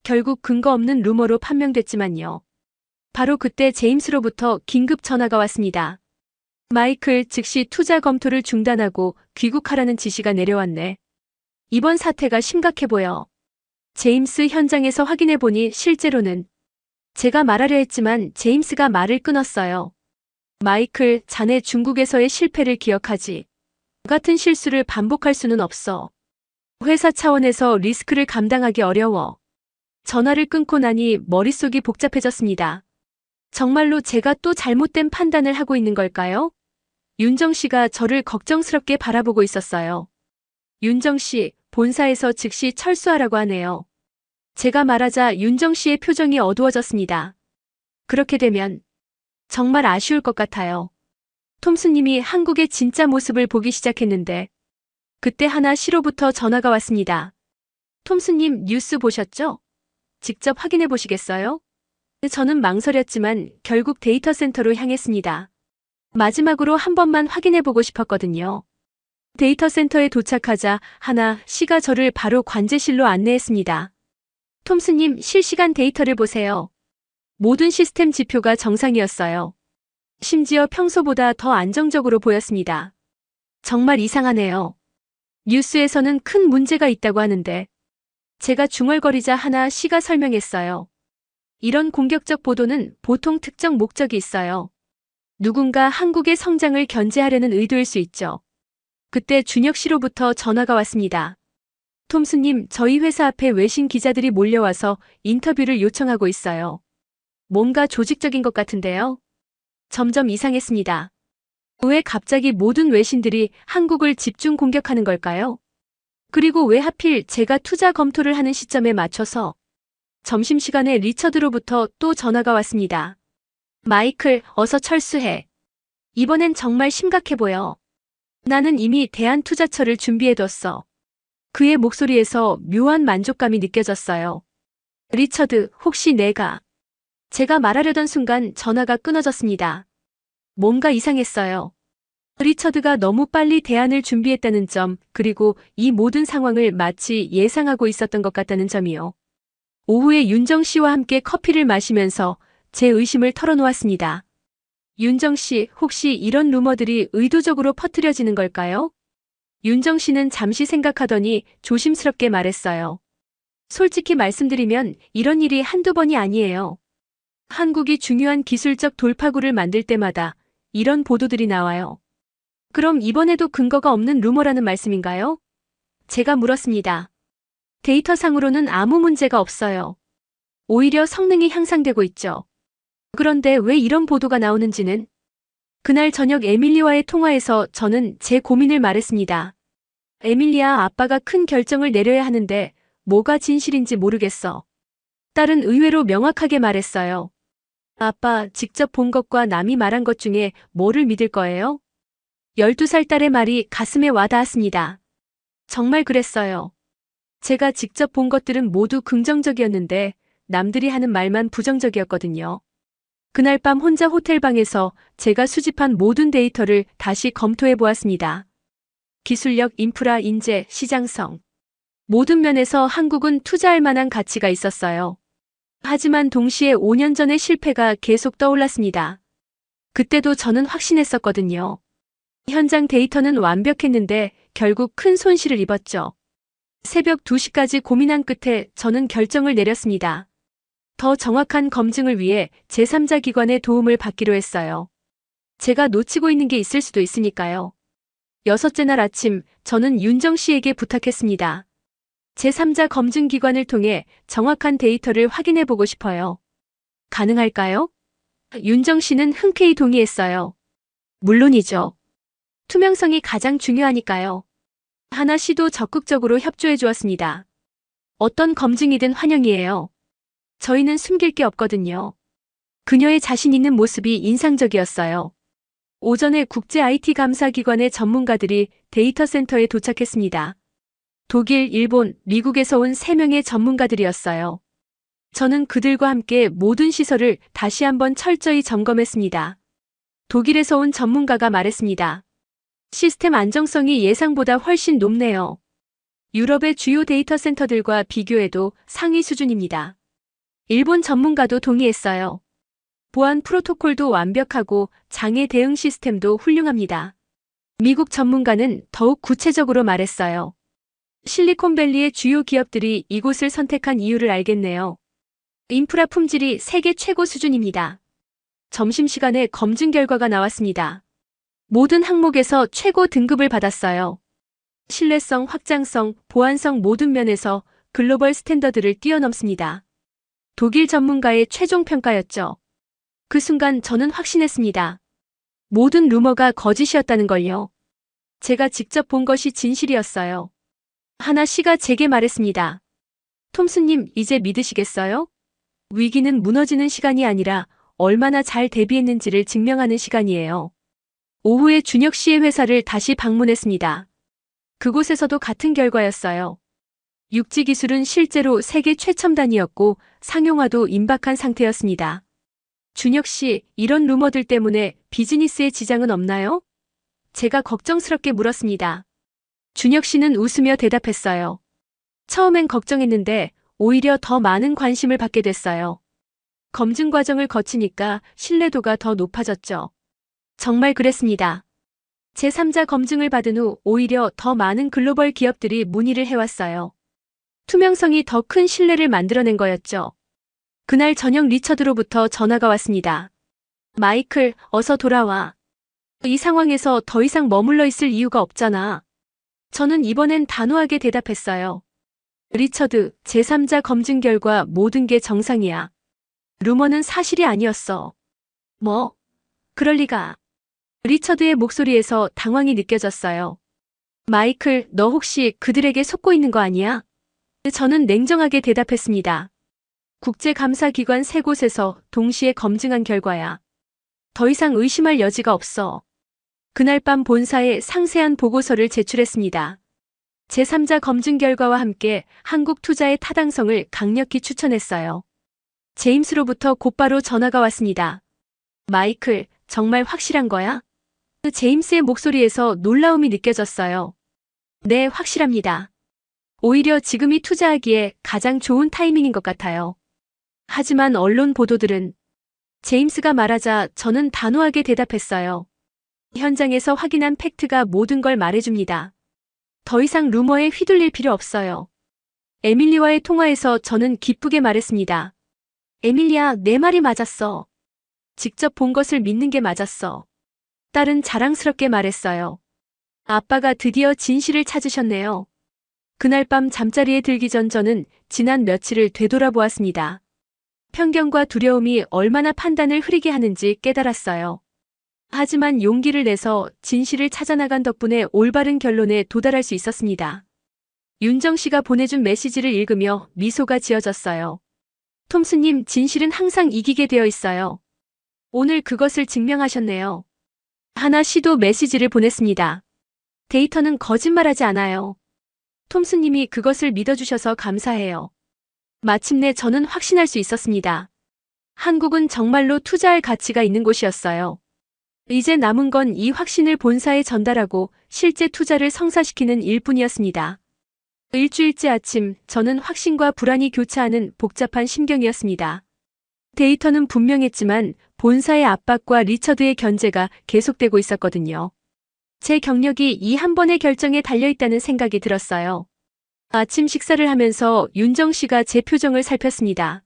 결국 근거 없는 루머로 판명됐지만요. 바로 그때 제임스로부터 긴급 전화가 왔습니다. 마이클, 즉시 투자 검토를 중단하고 귀국하라는 지시가 내려왔네. 이번 사태가 심각해 보여. 제임스 현장에서 확인해보니 실제로는 제가 말하려 했지만 제임스가 말을 끊었어요. 마이클, 자네 중국에서의 실패를 기억하지. 같은 실수를 반복할 수는 없어. 회사 차원에서 리스크를 감당하기 어려워. 전화를 끊고 나니 머릿속이 복잡해졌습니다. 정말로 제가 또 잘못된 판단을 하고 있는 걸까요? 윤정 씨가 저를 걱정스럽게 바라보고 있었어요. 윤정 씨, 본사에서 즉시 철수하라고 하네요. 제가 말하자 윤정 씨의 표정이 어두워졌습니다. 그렇게 되면 정말 아쉬울 것 같아요. 톰스님이 한국의 진짜 모습을 보기 시작했는데 그때 하나 시로부터 전화가 왔습니다. 톰스님 뉴스 보셨죠? 직접 확인해 보시겠어요? 저는 망설였지만 결국 데이터 센터로 향했습니다. 마지막으로 한 번만 확인해 보고 싶었거든요. 데이터 센터에 도착하자 하나 씨가 저를 바로 관제실로 안내했습니다. 톰스님 실시간 데이터를 보세요. 모든 시스템 지표가 정상이었어요. 심지어 평소보다 더 안정적으로 보였습니다. 정말 이상하네요. 뉴스에서는 큰 문제가 있다고 하는데 제가 중얼거리자 하나 씨가 설명했어요. 이런 공격적 보도는 보통 특정 목적이 있어요. 누군가 한국의 성장을 견제하려는 의도일 수 있죠. 그때 준혁 씨로부터 전화가 왔습니다. 톰스님, 저희 회사 앞에 외신 기자들이 몰려와서 인터뷰를 요청하고 있어요. 뭔가 조직적인 것 같은데요. 점점 이상했습니다. 왜 갑자기 모든 외신들이 한국을 집중 공격하는 걸까요? 그리고 왜 하필 제가 투자 검토를 하는 시점에 맞춰서 점심시간에 리처드로부터 또 전화가 왔습니다. 마이클, 어서 철수해. 이번엔 정말 심각해 보여. 나는 이미 대한투자처를 준비해뒀어. 그의 목소리에서 묘한 만족감이 느껴졌어요. 리처드, 혹시 제가 말하려던 순간 전화가 끊어졌습니다. 뭔가 이상했어요. 리처드가 너무 빨리 대안을 준비했다는 점, 그리고 이 모든 상황을 마치 예상하고 있었던 것 같다는 점이요. 오후에 윤정 씨와 함께 커피를 마시면서 제 의심을 털어놓았습니다. 윤정 씨, 혹시 이런 루머들이 의도적으로 퍼뜨려지는 걸까요? 윤정 씨는 잠시 생각하더니 조심스럽게 말했어요. 솔직히 말씀드리면 이런 일이 한두 번이 아니에요. 한국이 중요한 기술적 돌파구를 만들 때마다 이런 보도들이 나와요. 그럼 이번에도 근거가 없는 루머라는 말씀인가요? 제가 물었습니다. 데이터상으로는 아무 문제가 없어요. 오히려 성능이 향상되고 있죠. 그런데 왜 이런 보도가 나오는지는 그날 저녁 에밀리와의 통화에서 저는 제 고민을 말했습니다. 에밀리아, 아빠가 큰 결정을 내려야 하는데 뭐가 진실인지 모르겠어. 딸은 의외로 명확하게 말했어요. 아빠, 직접 본 것과 남이 말한 것 중에 뭐를 믿을 거예요? 12살 딸의 말이 가슴에 와닿았습니다. 정말 그랬어요. 제가 직접 본 것들은 모두 긍정적이었는데 남들이 하는 말만 부정적이었거든요. 그날 밤 혼자 호텔방에서 제가 수집한 모든 데이터를 다시 검토해 보았습니다. 기술력, 인프라, 인재, 시장성. 모든 면에서 한국은 투자할 만한 가치가 있었어요. 하지만 동시에 5년 전의 실패가 계속 떠올랐습니다. 그때도 저는 확신했었거든요. 현장 데이터는 완벽했는데 결국 큰 손실을 입었죠. 새벽 2시까지 고민한 끝에 저는 결정을 내렸습니다. 더 정확한 검증을 위해 제3자 기관의 도움을 받기로 했어요. 제가 놓치고 있는 게 있을 수도 있으니까요. 6째 날 아침, 저는 윤정 씨에게 부탁했습니다. 제3자 검증 기관을 통해 정확한 데이터를 확인해 보고 싶어요. 가능할까요? 윤정 씨는 흔쾌히 동의했어요. 물론이죠. 투명성이 가장 중요하니까요. 하나 씨도 적극적으로 협조해 주었습니다. 어떤 검증이든 환영이에요. 저희는 숨길 게 없거든요. 그녀의 자신 있는 모습이 인상적이었어요. 오전에 국제 IT 감사기관의 전문가들이 데이터 센터에 도착했습니다. 독일, 일본, 미국에서 온 3명의 전문가들이었어요. 저는 그들과 함께 모든 시설을 다시 한번 철저히 점검했습니다. 독일에서 온 전문가가 말했습니다. 시스템 안정성이 예상보다 훨씬 높네요. 유럽의 주요 데이터 센터들과 비교해도 상위 수준입니다. 일본 전문가도 동의했어요. 보안 프로토콜도 완벽하고 장애 대응 시스템도 훌륭합니다. 미국 전문가는 더욱 구체적으로 말했어요. 실리콘밸리의 주요 기업들이 이곳을 선택한 이유를 알겠네요. 인프라 품질이 세계 최고 수준입니다. 점심시간에 검증 결과가 나왔습니다. 모든 항목에서 최고 등급을 받았어요. 신뢰성, 확장성, 보안성 모든 면에서 글로벌 스탠더드를 뛰어넘습니다. 독일 전문가의 최종 평가였죠. 그 순간 저는 확신했습니다. 모든 루머가 거짓이었다는 걸요. 제가 직접 본 것이 진실이었어요. 하나 씨가 제게 말했습니다. 톰스님, 이제 믿으시겠어요? 위기는 무너지는 시간이 아니라 얼마나 잘 대비했는지를 증명하는 시간이에요. 오후에 준혁 씨의 회사를 다시 방문했습니다. 그곳에서도 같은 결과였어요. 육지 기술은 실제로 세계 최첨단이었고 상용화도 임박한 상태였습니다. 준혁 씨, 이런 루머들 때문에 비즈니스에 지장은 없나요? 제가 걱정스럽게 물었습니다. 준혁 씨는 웃으며 대답했어요. 처음엔 걱정했는데 오히려 더 많은 관심을 받게 됐어요. 검증 과정을 거치니까 신뢰도가 더 높아졌죠. 정말 그랬습니다. 제3자 검증을 받은 후 오히려 더 많은 글로벌 기업들이 문의를 해왔어요. 투명성이 더 큰 신뢰를 만들어낸 거였죠. 그날 저녁 리처드로부터 전화가 왔습니다. 마이클, 어서 돌아와. 이 상황에서 더 이상 머물러 있을 이유가 없잖아. 저는 이번엔 단호하게 대답했어요. 리처드, 제3자 검증 결과 모든 게 정상이야. 루머는 사실이 아니었어. 뭐? 그럴 리가. 리처드의 목소리에서 당황이 느껴졌어요. 마이클, 너 혹시 그들에게 속고 있는 거 아니야? 저는 냉정하게 대답했습니다. 국제감사기관 3곳에서 동시에 검증한 결과야. 더 이상 의심할 여지가 없어. 그날 밤 본사에 상세한 보고서를 제출했습니다. 제3자 검증 결과와 함께 한국 투자의 타당성을 강력히 추천했어요. 제임스로부터 곧바로 전화가 왔습니다. 마이클, 정말 확실한 거야? 제임스의 목소리에서 놀라움이 느껴졌어요. 네, 확실합니다. 오히려 지금이 투자하기에 가장 좋은 타이밍인 것 같아요. 하지만 언론 보도들은 제임스가 말하자 저는 단호하게 대답했어요. 현장에서 확인한 팩트가 모든 걸 말해줍니다. 더 이상 루머에 휘둘릴 필요 없어요. 에밀리와의 통화에서 저는 기쁘게 말했습니다. 에밀리야, 내 말이 맞았어. 직접 본 것을 믿는 게 맞았어. 딸은 자랑스럽게 말했어요. 아빠가 드디어 진실을 찾으셨네요. 그날 밤 잠자리에 들기 전 저는 지난 며칠을 되돌아보았습니다. 편견과 두려움이 얼마나 판단을 흐리게 하는지 깨달았어요. 하지만 용기를 내서 진실을 찾아나간 덕분에 올바른 결론에 도달할 수 있었습니다. 윤정 씨가 보내준 메시지를 읽으며 미소가 지어졌어요. 톰스님, 진실은 항상 이기게 되어 있어요. 오늘 그것을 증명하셨네요. 하나 씨도 메시지를 보냈습니다. 데이터는 거짓말하지 않아요. 톰스님이 그것을 믿어주셔서 감사해요. 마침내 저는 확신할 수 있었습니다. 한국은 정말로 투자할 가치가 있는 곳이었어요. 이제 남은 건 이 확신을 본사에 전달하고 실제 투자를 성사시키는 일뿐이었습니다. 일주일째 아침, 저는 확신과 불안이 교차하는 복잡한 심경이었습니다. 데이터는 분명했지만 본사의 압박과 리처드의 견제가 계속되고 있었거든요. 제 경력이 이 한 번의 결정에 달려있다는 생각이 들었어요. 아침 식사를 하면서 윤정 씨가 제 표정을 살폈습니다.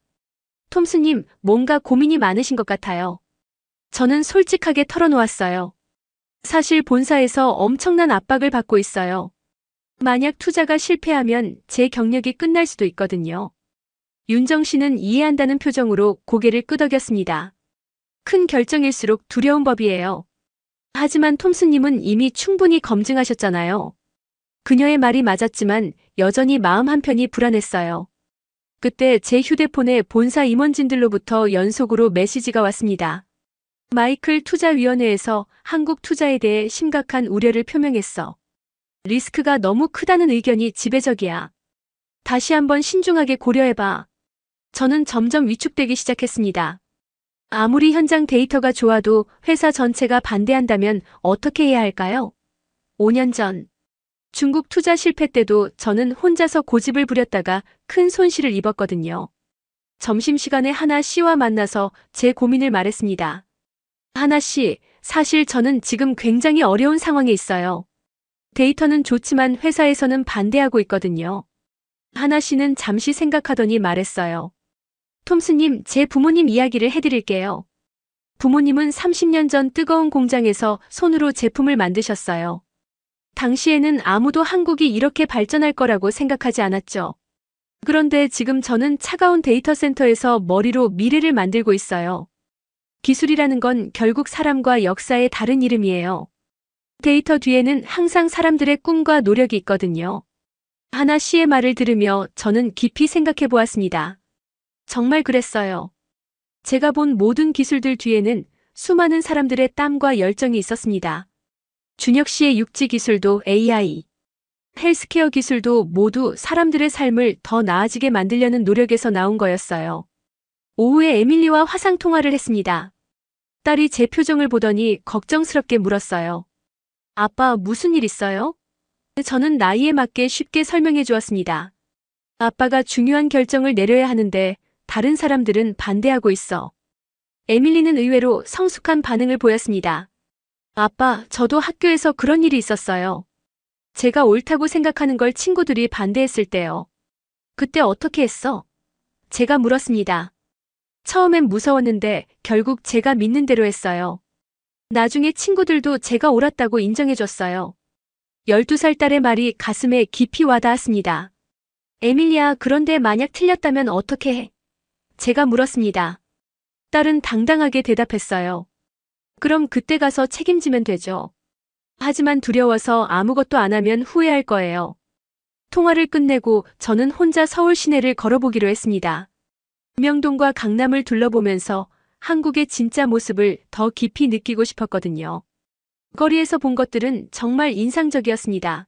톰스님, 뭔가 고민이 많으신 것 같아요. 저는 솔직하게 털어놓았어요. 사실 본사에서 엄청난 압박을 받고 있어요. 만약 투자가 실패하면 제 경력이 끝날 수도 있거든요. 윤정 씨는 이해한다는 표정으로 고개를 끄덕였습니다. 큰 결정일수록 두려운 법이에요. 하지만 톰스님은 이미 충분히 검증하셨잖아요. 그녀의 말이 맞았지만 여전히 마음 한편이 불안했어요. 그때 제 휴대폰에 본사 임원진들로부터 연속으로 메시지가 왔습니다. 마이클 투자위원회에서 한국 투자에 대해 심각한 우려를 표명했어. 리스크가 너무 크다는 의견이 지배적이야. 다시 한번 신중하게 고려해봐. 저는 점점 위축되기 시작했습니다. 아무리 현장 데이터가 좋아도 회사 전체가 반대한다면 어떻게 해야 할까요? 5년 전 중국 투자 실패 때도 저는 혼자서 고집을 부렸다가 큰 손실을 입었거든요. 점심시간에 하나 씨와 만나서 제 고민을 말했습니다. 하나 씨, 사실 저는 지금 굉장히 어려운 상황에 있어요. 데이터는 좋지만 회사에서는 반대하고 있거든요. 하나 씨는 잠시 생각하더니 말했어요. 톰스님, 제 부모님 이야기를 해드릴게요. 부모님은 30년 전 뜨거운 공장에서 손으로 제품을 만드셨어요. 당시에는 아무도 한국이 이렇게 발전할 거라고 생각하지 않았죠. 그런데 지금 저는 차가운 데이터 센터에서 머리로 미래를 만들고 있어요. 기술이라는 건 결국 사람과 역사의 다른 이름이에요. 데이터 뒤에는 항상 사람들의 꿈과 노력이 있거든요. 하나 씨의 말을 들으며 저는 깊이 생각해 보았습니다. 정말 그랬어요. 제가 본 모든 기술들 뒤에는 수많은 사람들의 땀과 열정이 있었습니다. 준혁 씨의 육지 기술도 AI, 헬스케어 기술도 모두 사람들의 삶을 더 나아지게 만들려는 노력에서 나온 거였어요. 오후에 에밀리와 화상 통화를 했습니다. 딸이 제 표정을 보더니 걱정스럽게 물었어요. 아빠, 무슨 일 있어요? 저는 나이에 맞게 쉽게 설명해 주었습니다. 아빠가 중요한 결정을 내려야 하는데 다른 사람들은 반대하고 있어. 에밀리는 의외로 성숙한 반응을 보였습니다. 아빠, 저도 학교에서 그런 일이 있었어요. 제가 옳다고 생각하는 걸 친구들이 반대했을 때요. 그때 어떻게 했어? 제가 물었습니다. 처음엔 무서웠는데 결국 제가 믿는 대로 했어요. 나중에 친구들도 제가 옳았다고 인정해줬어요. 12살 딸의 말이 가슴에 깊이 와닿았습니다. 에밀리야, 그런데 만약 틀렸다면 어떻게 해? 제가 물었습니다. 딸은 당당하게 대답했어요. 그럼 그때 가서 책임지면 되죠. 하지만 두려워서 아무것도 안 하면 후회할 거예요. 통화를 끝내고 저는 혼자 서울 시내를 걸어보기로 했습니다. 명동과 강남을 둘러보면서 한국의 진짜 모습을 더 깊이 느끼고 싶었거든요. 거리에서 본 것들은 정말 인상적이었습니다.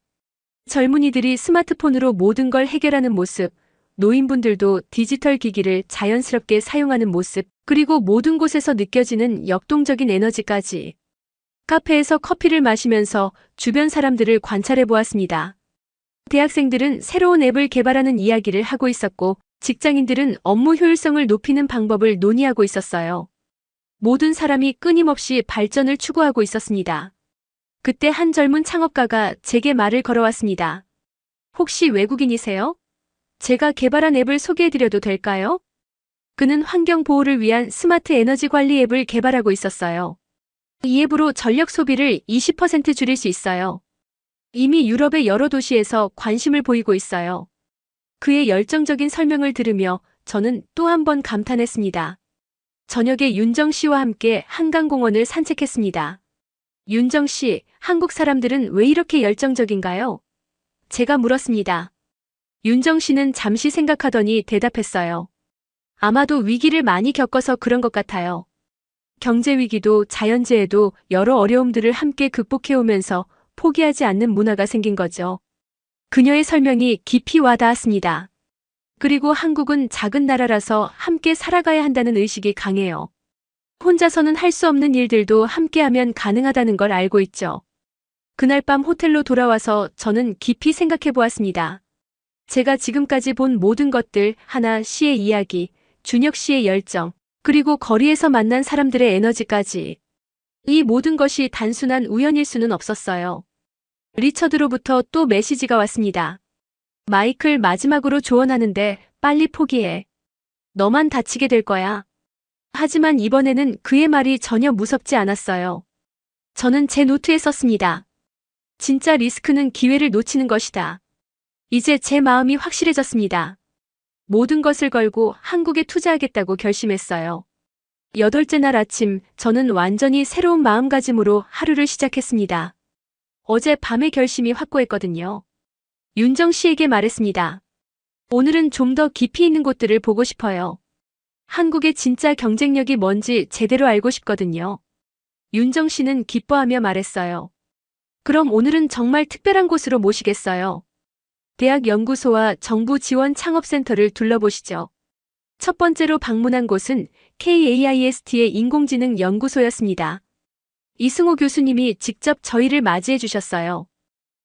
젊은이들이 스마트폰으로 모든 걸 해결하는 모습, 노인분들도 디지털 기기를 자연스럽게 사용하는 모습, 그리고 모든 곳에서 느껴지는 역동적인 에너지까지. 카페에서 커피를 마시면서 주변 사람들을 관찰해 보았습니다. 대학생들은 새로운 앱을 개발하는 이야기를 하고 있었고, 직장인들은 업무 효율성을 높이는 방법을 논의하고 있었어요. 모든 사람이 끊임없이 발전을 추구하고 있었습니다. 그때 한 젊은 창업가가 제게 말을 걸어왔습니다. 혹시 외국인이세요? 제가 개발한 앱을 소개해드려도 될까요? 그는 환경 보호를 위한 스마트 에너지 관리 앱을 개발하고 있었어요. 이 앱으로 전력 소비를 20% 줄일 수 있어요. 이미 유럽의 여러 도시에서 관심을 보이고 있어요. 그의 열정적인 설명을 들으며 저는 또 한 번 감탄했습니다. 저녁에 윤정 씨와 함께 한강공원을 산책했습니다. 윤정 씨, 한국 사람들은 왜 이렇게 열정적인가요? 제가 물었습니다. 윤정 씨는 잠시 생각하더니 대답했어요. 아마도 위기를 많이 겪어서 그런 것 같아요. 경제 위기도 자연재해도 여러 어려움들을 함께 극복해오면서 포기하지 않는 문화가 생긴 거죠. 그녀의 설명이 깊이 와닿았습니다. 그리고 한국은 작은 나라라서 함께 살아가야 한다는 의식이 강해요. 혼자서는 할 수 없는 일들도 함께하면 가능하다는 걸 알고 있죠. 그날 밤 호텔로 돌아와서 저는 깊이 생각해 보았습니다. 제가 지금까지 본 모든 것들, 하나 씨의 이야기, 준혁 씨의 열정, 그리고 거리에서 만난 사람들의 에너지까지. 이 모든 것이 단순한 우연일 수는 없었어요. 리처드로부터 또 메시지가 왔습니다. 마이클, 마지막으로 조언하는데 빨리 포기해. 너만 다치게 될 거야. 하지만 이번에는 그의 말이 전혀 무섭지 않았어요. 저는 제 노트에 썼습니다. 진짜 리스크는 기회를 놓치는 것이다. 이제 제 마음이 확실해졌습니다. 모든 것을 걸고 한국에 투자하겠다고 결심했어요. 8째 날 아침, 저는 완전히 새로운 마음가짐으로 하루를 시작했습니다. 어제 밤에 결심이 확고했거든요. 윤정 씨에게 말했습니다. 오늘은 좀 더 깊이 있는 곳들을 보고 싶어요. 한국의 진짜 경쟁력이 뭔지 제대로 알고 싶거든요. 윤정 씨는 기뻐하며 말했어요. 그럼 오늘은 정말 특별한 곳으로 모시겠어요. 대학 연구소와 정부 지원 창업센터를 둘러보시죠. 첫 번째로 방문한 곳은 KAIST의 인공지능 연구소였습니다. 이승호 교수님이 직접 저희를 맞이해 주셨어요.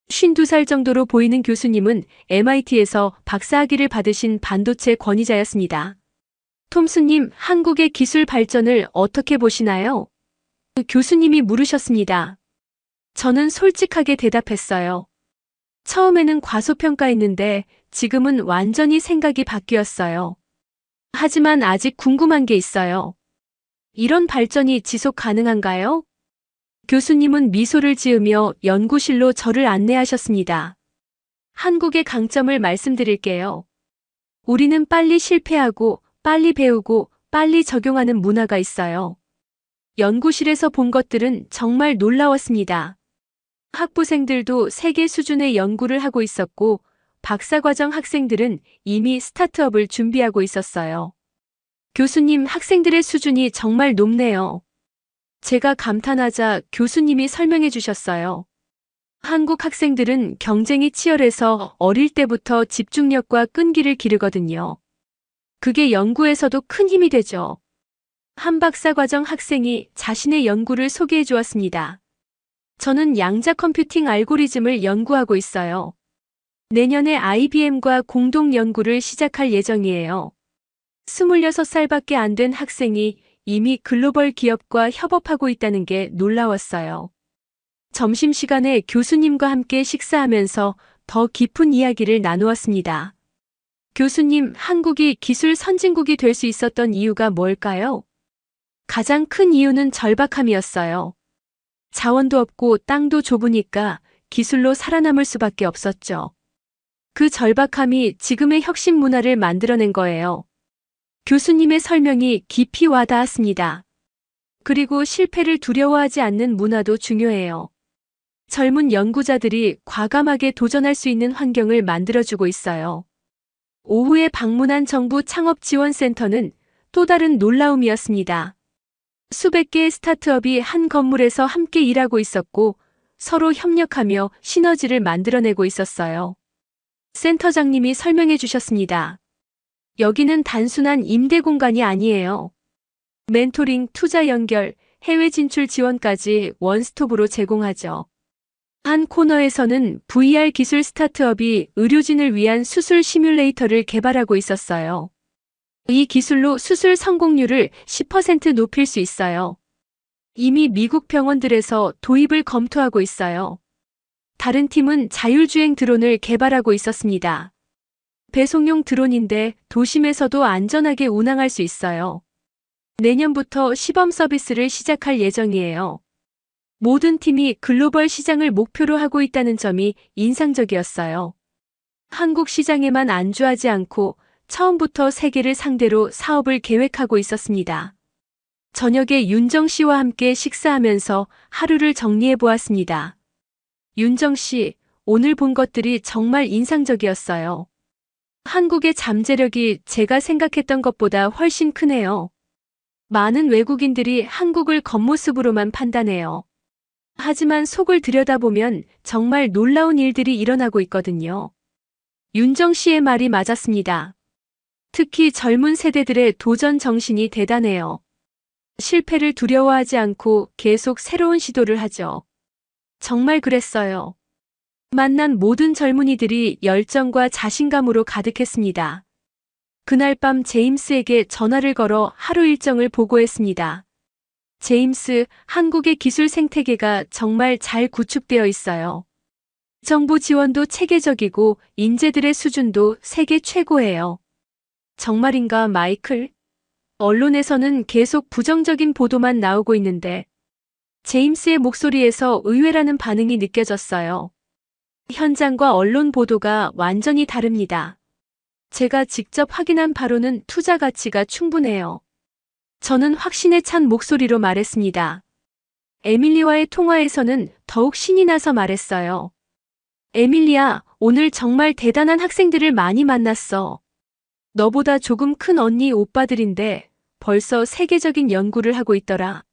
52살 정도로 보이는 교수님은 MIT에서 박사학위를 받으신 반도체 권위자였습니다. 톰스님, 한국의 기술 발전을 어떻게 보시나요? 교수님이 물으셨습니다. 저는 솔직하게 대답했어요. 처음에는 과소평가했는데 지금은 완전히 생각이 바뀌었어요. 하지만 아직 궁금한 게 있어요. 이런 발전이 지속 가능한가요? 교수님은 미소를 지으며 연구실로 저를 안내하셨습니다. 한국의 강점을 말씀드릴게요. 우리는 빨리 실패하고 빨리 배우고 빨리 적용하는 문화가 있어요. 연구실에서 본 것들은 정말 놀라웠습니다. 학부생들도 세계 수준의 연구를 하고 있었고 박사과정 학생들은 이미 스타트업을 준비하고 있었어요. 교수님, 학생들의 수준이 정말 높네요. 제가 감탄하자 교수님이 설명해 주셨어요. 한국 학생들은 경쟁이 치열해서 어릴 때부터 집중력과 끈기를 기르거든요. 그게 연구에서도 큰 힘이 되죠. 한 박사과정 학생이 자신의 연구를 소개해 주었습니다. 저는 양자 컴퓨팅 알고리즘을 연구하고 있어요. 내년에 IBM과 공동 연구를 시작할 예정이에요. 26살밖에 안 된 학생이 이미 글로벌 기업과 협업하고 있다는 게 놀라웠어요. 점심시간에 교수님과 함께 식사하면서 더 깊은 이야기를 나누었습니다. 교수님, 한국이 기술 선진국이 될 수 있었던 이유가 뭘까요? 가장 큰 이유는 절박함이었어요. 자원도 없고 땅도 좁으니까 기술로 살아남을 수밖에 없었죠. 그 절박함이 지금의 혁신 문화를 만들어낸 거예요. 교수님의 설명이 깊이 와닿았습니다. 그리고 실패를 두려워하지 않는 문화도 중요해요. 젊은 연구자들이 과감하게 도전할 수 있는 환경을 만들어주고 있어요. 오후에 방문한 정부 창업지원센터는 또 다른 놀라움이었습니다. 수백 개의 스타트업이 한 건물에서 함께 일하고 있었고 서로 협력하며 시너지를 만들어내고 있었어요. 센터장님이 설명해 주셨습니다. 여기는 단순한 임대 공간이 아니에요. 멘토링, 투자 연결, 해외 진출 지원까지 원스톱으로 제공하죠. 한 코너에서는 VR 기술 스타트업이 의료진을 위한 수술 시뮬레이터를 개발하고 있었어요. 이 기술로 수술 성공률을 10% 높일 수 있어요. 이미 미국 병원들에서 도입을 검토하고 있어요. 다른 팀은 자율주행 드론을 개발하고 있었습니다. 배송용 드론인데 도심에서도 안전하게 운항할 수 있어요. 내년부터 시범 서비스를 시작할 예정이에요. 모든 팀이 글로벌 시장을 목표로 하고 있다는 점이 인상적이었어요. 한국 시장에만 안주하지 않고 처음부터 세계를 상대로 사업을 계획하고 있었습니다. 저녁에 윤정 씨와 함께 식사하면서 하루를 정리해 보았습니다. 윤정 씨, 오늘 본 것들이 정말 인상적이었어요. 한국의 잠재력이 제가 생각했던 것보다 훨씬 크네요. 많은 외국인들이 한국을 겉모습으로만 판단해요. 하지만 속을 들여다보면 정말 놀라운 일들이 일어나고 있거든요. 윤정 씨의 말이 맞았습니다. 특히 젊은 세대들의 도전 정신이 대단해요. 실패를 두려워하지 않고 계속 새로운 시도를 하죠. 정말 그랬어요. 만난 모든 젊은이들이 열정과 자신감으로 가득했습니다. 그날 밤 제임스에게 전화를 걸어 하루 일정을 보고했습니다. 제임스, 한국의 기술 생태계가 정말 잘 구축되어 있어요. 정부 지원도 체계적이고 인재들의 수준도 세계 최고예요. 정말인가, 마이클? 언론에서는 계속 부정적인 보도만 나오고 있는데 제임스의 목소리에서 의외라는 반응이 느껴졌어요. 현장과 언론 보도가 완전히 다릅니다. 제가 직접 확인한 바로는 투자 가치가 충분해요. 저는 확신에 찬 목소리로 말했습니다. 에밀리와의 통화에서는 더욱 신이 나서 말했어요. 에밀리야, 오늘 정말 대단한 학생들을 많이 만났어. 너보다 조금 큰 언니 오빠들인데 벌써 세계적인 연구를 하고 있더라.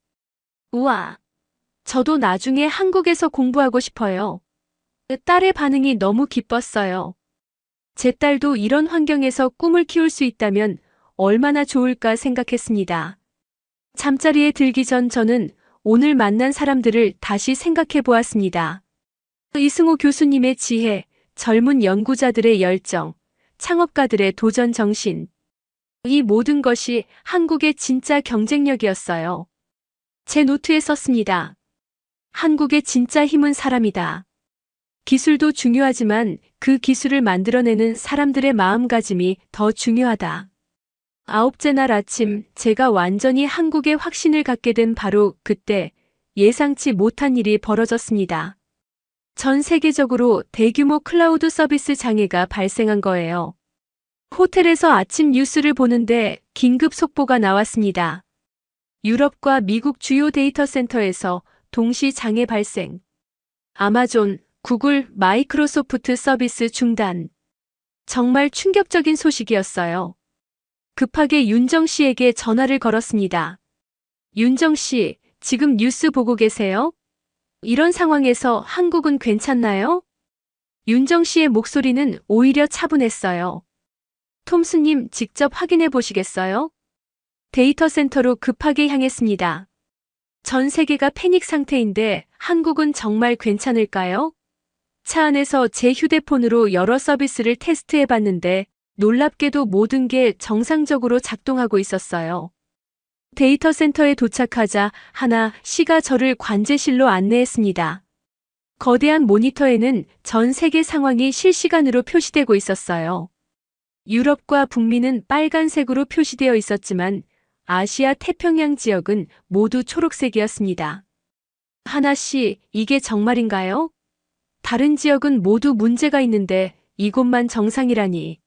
우와, 저도 나중에 한국에서 공부하고 싶어요. 딸의 반응이 너무 기뻤어요. 제 딸도 이런 환경에서 꿈을 키울 수 있다면 얼마나 좋을까 생각했습니다. 잠자리에 들기 전 저는 오늘 만난 사람들을 다시 생각해 보았습니다. 이승호 교수님의 지혜, 젊은 연구자들의 열정, 창업가들의 도전 정신. 이 모든 것이 한국의 진짜 경쟁력이었어요. 제 노트에 썼습니다. 한국의 진짜 힘은 사람이다. 기술도 중요하지만 그 기술을 만들어내는 사람들의 마음가짐이 더 중요하다. 9째 날 아침 제가 완전히 한국에 확신을 갖게 된 바로 그때 예상치 못한 일이 벌어졌습니다. 전 세계적으로 대규모 클라우드 서비스 장애가 발생한 거예요. 호텔에서 아침 뉴스를 보는데 긴급 속보가 나왔습니다. 유럽과 미국 주요 데이터 센터에서 동시 장애 발생. 아마존, 구글, 마이크로소프트 서비스 중단. 정말 충격적인 소식이었어요. 급하게 윤정 씨에게 전화를 걸었습니다. 윤정 씨, 지금 뉴스 보고 계세요? 이런 상황에서 한국은 괜찮나요? 윤정 씨의 목소리는 오히려 차분했어요. 톰스님, 직접 확인해 보시겠어요? 데이터 센터로 급하게 향했습니다. 전 세계가 패닉 상태인데 한국은 정말 괜찮을까요? 차 안에서 제 휴대폰으로 여러 서비스를 테스트해 봤는데 놀랍게도 모든 게 정상적으로 작동하고 있었어요. 데이터 센터에 도착하자 하나 씨가 저를 관제실로 안내했습니다. 거대한 모니터에는 전 세계 상황이 실시간으로 표시되고 있었어요. 유럽과 북미는 빨간색으로 표시되어 있었지만 아시아 태평양 지역은 모두 초록색이었습니다. 하나 씨, 이게 정말인가요? 다른 지역은 모두 문제가 있는데 이곳만 정상이라니.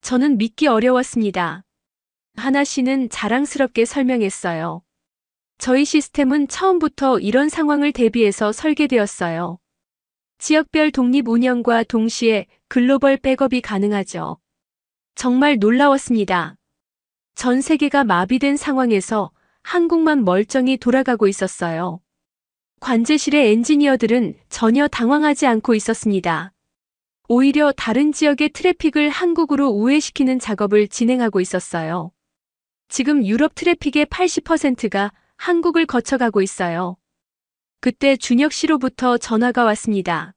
저는 믿기 어려웠습니다. 하나 씨는 자랑스럽게 설명했어요. 저희 시스템은 처음부터 이런 상황을 대비해서 설계되었어요. 지역별 독립 운영과 동시에 글로벌 백업이 가능하죠. 정말 놀라웠습니다. 전 세계가 마비된 상황에서 한국만 멀쩡히 돌아가고 있었어요. 관제실의 엔지니어들은 전혀 당황하지 않고 있었습니다. 오히려 다른 지역의 트래픽을 한국으로 우회시키는 작업을 진행하고 있었어요. 지금 유럽 트래픽의 80%가 한국을 거쳐가고 있어요. 그때 준혁 씨로부터 전화가 왔습니다.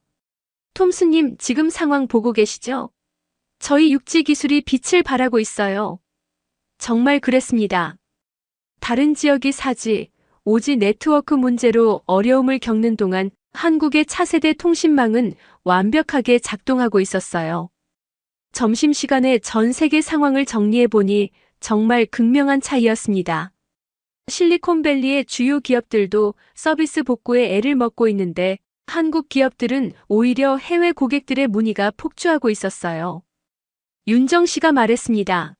톰스님, 지금 상황 보고 계시죠? 저희 육지 기술이 빛을 발하고 있어요. 정말 그랬습니다. 다른 지역이 4G, 5G 네트워크 문제로 어려움을 겪는 동안 한국의 차세대 통신망은 완벽하게 작동하고 있었어요. 점심시간에 전 세계 상황을 정리해보니 정말 극명한 차이였습니다. 실리콘밸리의 주요 기업들도 서비스 복구에 애를 먹고 있는데 한국 기업들은 오히려 해외 고객들의 문의가 폭주하고 있었어요. 윤정 씨가 말했습니다.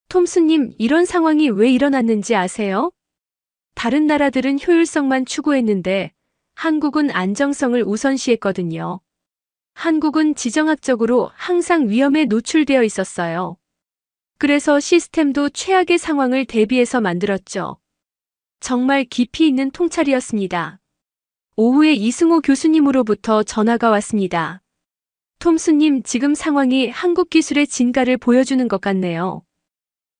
톰스님, 이런 상황이 왜 일어났는지 아세요? 다른 나라들은 효율성만 추구했는데 한국은 안정성을 우선시했거든요. 한국은 지정학적으로 항상 위험에 노출되어 있었어요. 그래서 시스템도 최악의 상황을 대비해서 만들었죠. 정말 깊이 있는 통찰이었습니다. 오후에 이승호 교수님으로부터 전화가 왔습니다. 톰스님, 지금 상황이 한국 기술의 진가를 보여주는 것 같네요.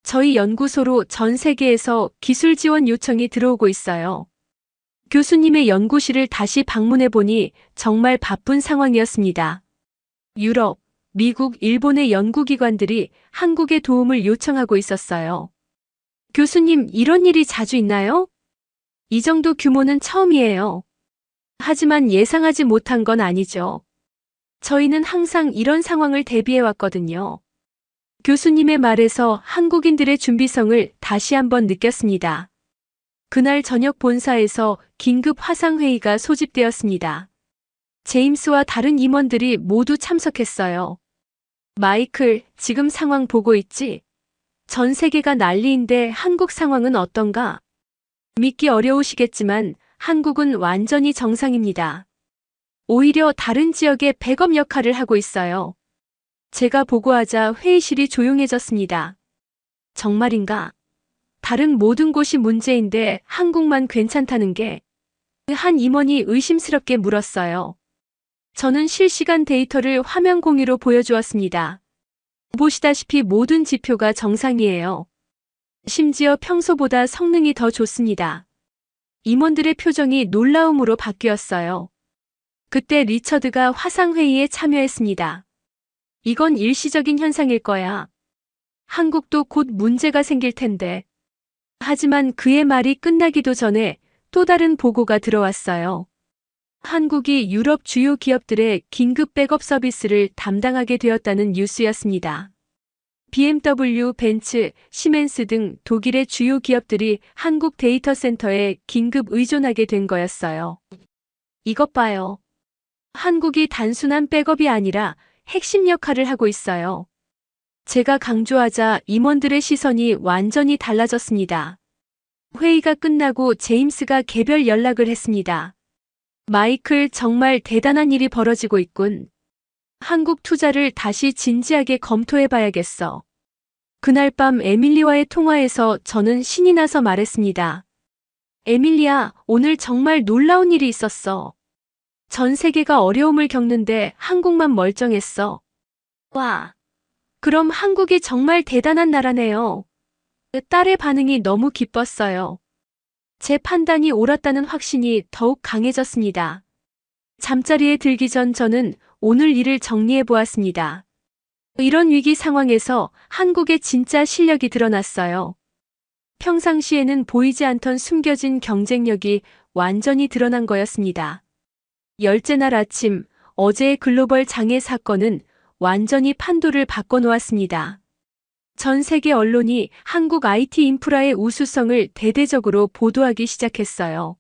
저희 연구소로 전 세계에서 기술 지원 요청이 들어오고 있어요. 교수님의 연구실을 다시 방문해 보니 정말 바쁜 상황이었습니다. 유럽, 미국, 일본의 연구기관들이 한국의 도움을 요청하고 있었어요. 교수님, 이런 일이 자주 있나요? 이 정도 규모는 처음이에요. 하지만 예상하지 못한 건 아니죠. 저희는 항상 이런 상황을 대비해 왔거든요. 교수님의 말에서 한국인들의 준비성을 다시 한번 느꼈습니다. 그날 저녁 본사에서 긴급 화상회의가 소집되었습니다. 제임스와 다른 임원들이 모두 참석했어요. 마이클, 지금 상황 보고 있지? 전 세계가 난리인데 한국 상황은 어떤가? 믿기 어려우시겠지만 한국은 완전히 정상입니다. 오히려 다른 지역의 백업 역할을 하고 있어요. 제가 보고하자 회의실이 조용해졌습니다. 정말인가? 다른 모든 곳이 문제인데 한국만 괜찮다는 게? 한 임원이 의심스럽게 물었어요. 저는 실시간 데이터를 화면 공유로 보여주었습니다. 보시다시피 모든 지표가 정상이에요. 심지어 평소보다 성능이 더 좋습니다. 임원들의 표정이 놀라움으로 바뀌었어요. 그때 리처드가 화상회의에 참여했습니다. 이건 일시적인 현상일 거야. 한국도 곧 문제가 생길 텐데. 하지만 그의 말이 끝나기도 전에 또 다른 보고가 들어왔어요. 한국이 유럽 주요 기업들의 긴급 백업 서비스를 담당하게 되었다는 뉴스였습니다. BMW, 벤츠, 시멘스 등 독일의 주요 기업들이 한국 데이터 센터에 긴급 의존하게 된 거였어요. 이것 봐요. 한국이 단순한 백업이 아니라 핵심 역할을 하고 있어요. 제가 강조하자 임원들의 시선이 완전히 달라졌습니다. 회의가 끝나고 제임스가 개별 연락을 했습니다. 마이클, 정말 대단한 일이 벌어지고 있군. 한국 투자를 다시 진지하게 검토해봐야겠어. 그날 밤 에밀리와의 통화에서 저는 신이 나서 말했습니다. 에밀리야, 오늘 정말 놀라운 일이 있었어. 전 세계가 어려움을 겪는데 한국만 멀쩡했어. 와, 그럼 한국이 정말 대단한 나라네요. 딸의 반응이 너무 기뻤어요. 제 판단이 옳았다는 확신이 더욱 강해졌습니다. 잠자리에 들기 전 저는 오늘 일을 정리해 보았습니다. 이런 위기 상황에서 한국의 진짜 실력이 드러났어요. 평상시에는 보이지 않던 숨겨진 경쟁력이 완전히 드러난 거였습니다. 열째 날 아침, 어제의 글로벌 장애 사건은 완전히 판도를 바꿔놓았습니다. 전 세계 언론이 한국 IT 인프라의 우수성을 대대적으로 보도하기 시작했어요.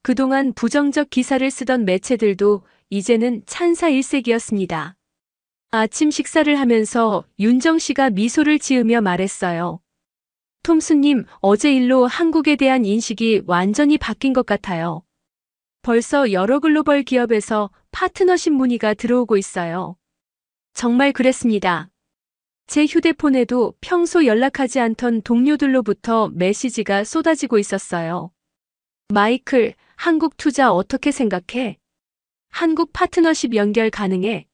그동안 부정적 기사를 쓰던 매체들도 이제는 찬사 일색이었습니다. 아침 식사를 하면서 윤정 씨가 미소를 지으며 말했어요. 톰스님, 어제 일로 한국에 대한 인식이 완전히 바뀐 것 같아요. 벌써 여러 글로벌 기업에서 파트너십 문의가 들어오고 있어요. 정말 그랬습니다. 제 휴대폰에도 평소 연락하지 않던 동료들로부터 메시지가 쏟아지고 있었어요. 마이클, 한국 투자 어떻게 생각해? 한국 파트너십 연결 가능해?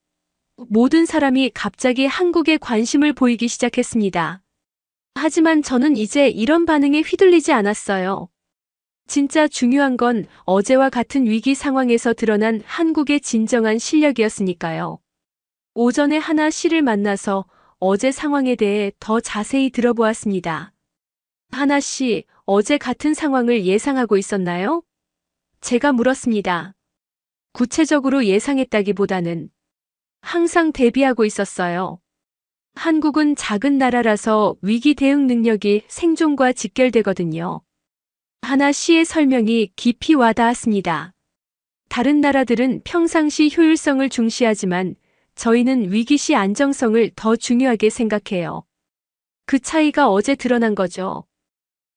모든 사람이 갑자기 한국에 관심을 보이기 시작했습니다. 하지만 저는 이제 이런 반응에 휘둘리지 않았어요. 진짜 중요한 건 어제와 같은 위기 상황에서 드러난 한국의 진정한 실력이었으니까요. 오전에 하나 씨를 만나서 어제 상황에 대해 더 자세히 들어보았습니다. 하나 씨, 어제 같은 상황을 예상하고 있었나요? 제가 물었습니다. 구체적으로 예상했다기보다는 항상 대비하고 있었어요. 한국은 작은 나라라서 위기 대응 능력이 생존과 직결되거든요. 하나 씨의 설명이 깊이 와닿았습니다. 다른 나라들은 평상시 효율성을 중시하지만 저희는 위기 시 안정성을 더 중요하게 생각해요. 그 차이가 어제 드러난 거죠.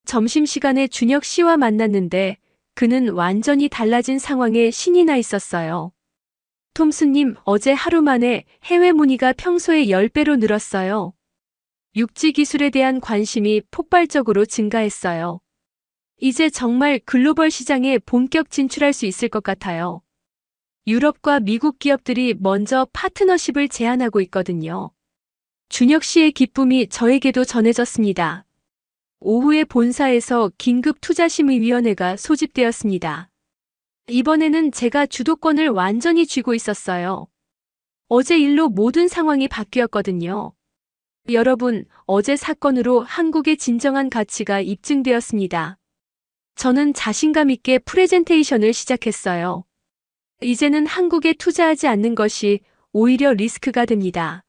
점심시간에 준혁 씨와 만났는데 그는 완전히 달라진 상황에 신이 나 있었어요. 톰스님, 어제 하루 만에 해외 문의가 평소의 10배로 늘었어요. 육지 기술에 대한 관심이 폭발적으로 증가했어요. 이제 정말 글로벌 시장에 본격 진출할 수 있을 것 같아요. 유럽과 미국 기업들이 먼저 파트너십을 제안하고 있거든요. 준혁 씨의 기쁨이 저에게도 전해졌습니다. 오후에 본사에서 긴급투자심의위원회가 소집되었습니다. 이번에는 제가 주도권을 완전히 쥐고 있었어요. 어제 일로 모든 상황이 바뀌었거든요. 여러분, 어제 사건으로 한국의 진정한 가치가 입증되었습니다. 저는 자신감 있게 프레젠테이션을 시작했어요. 이제는 한국에 투자하지 않는 것이 오히려 리스크가 됩니다.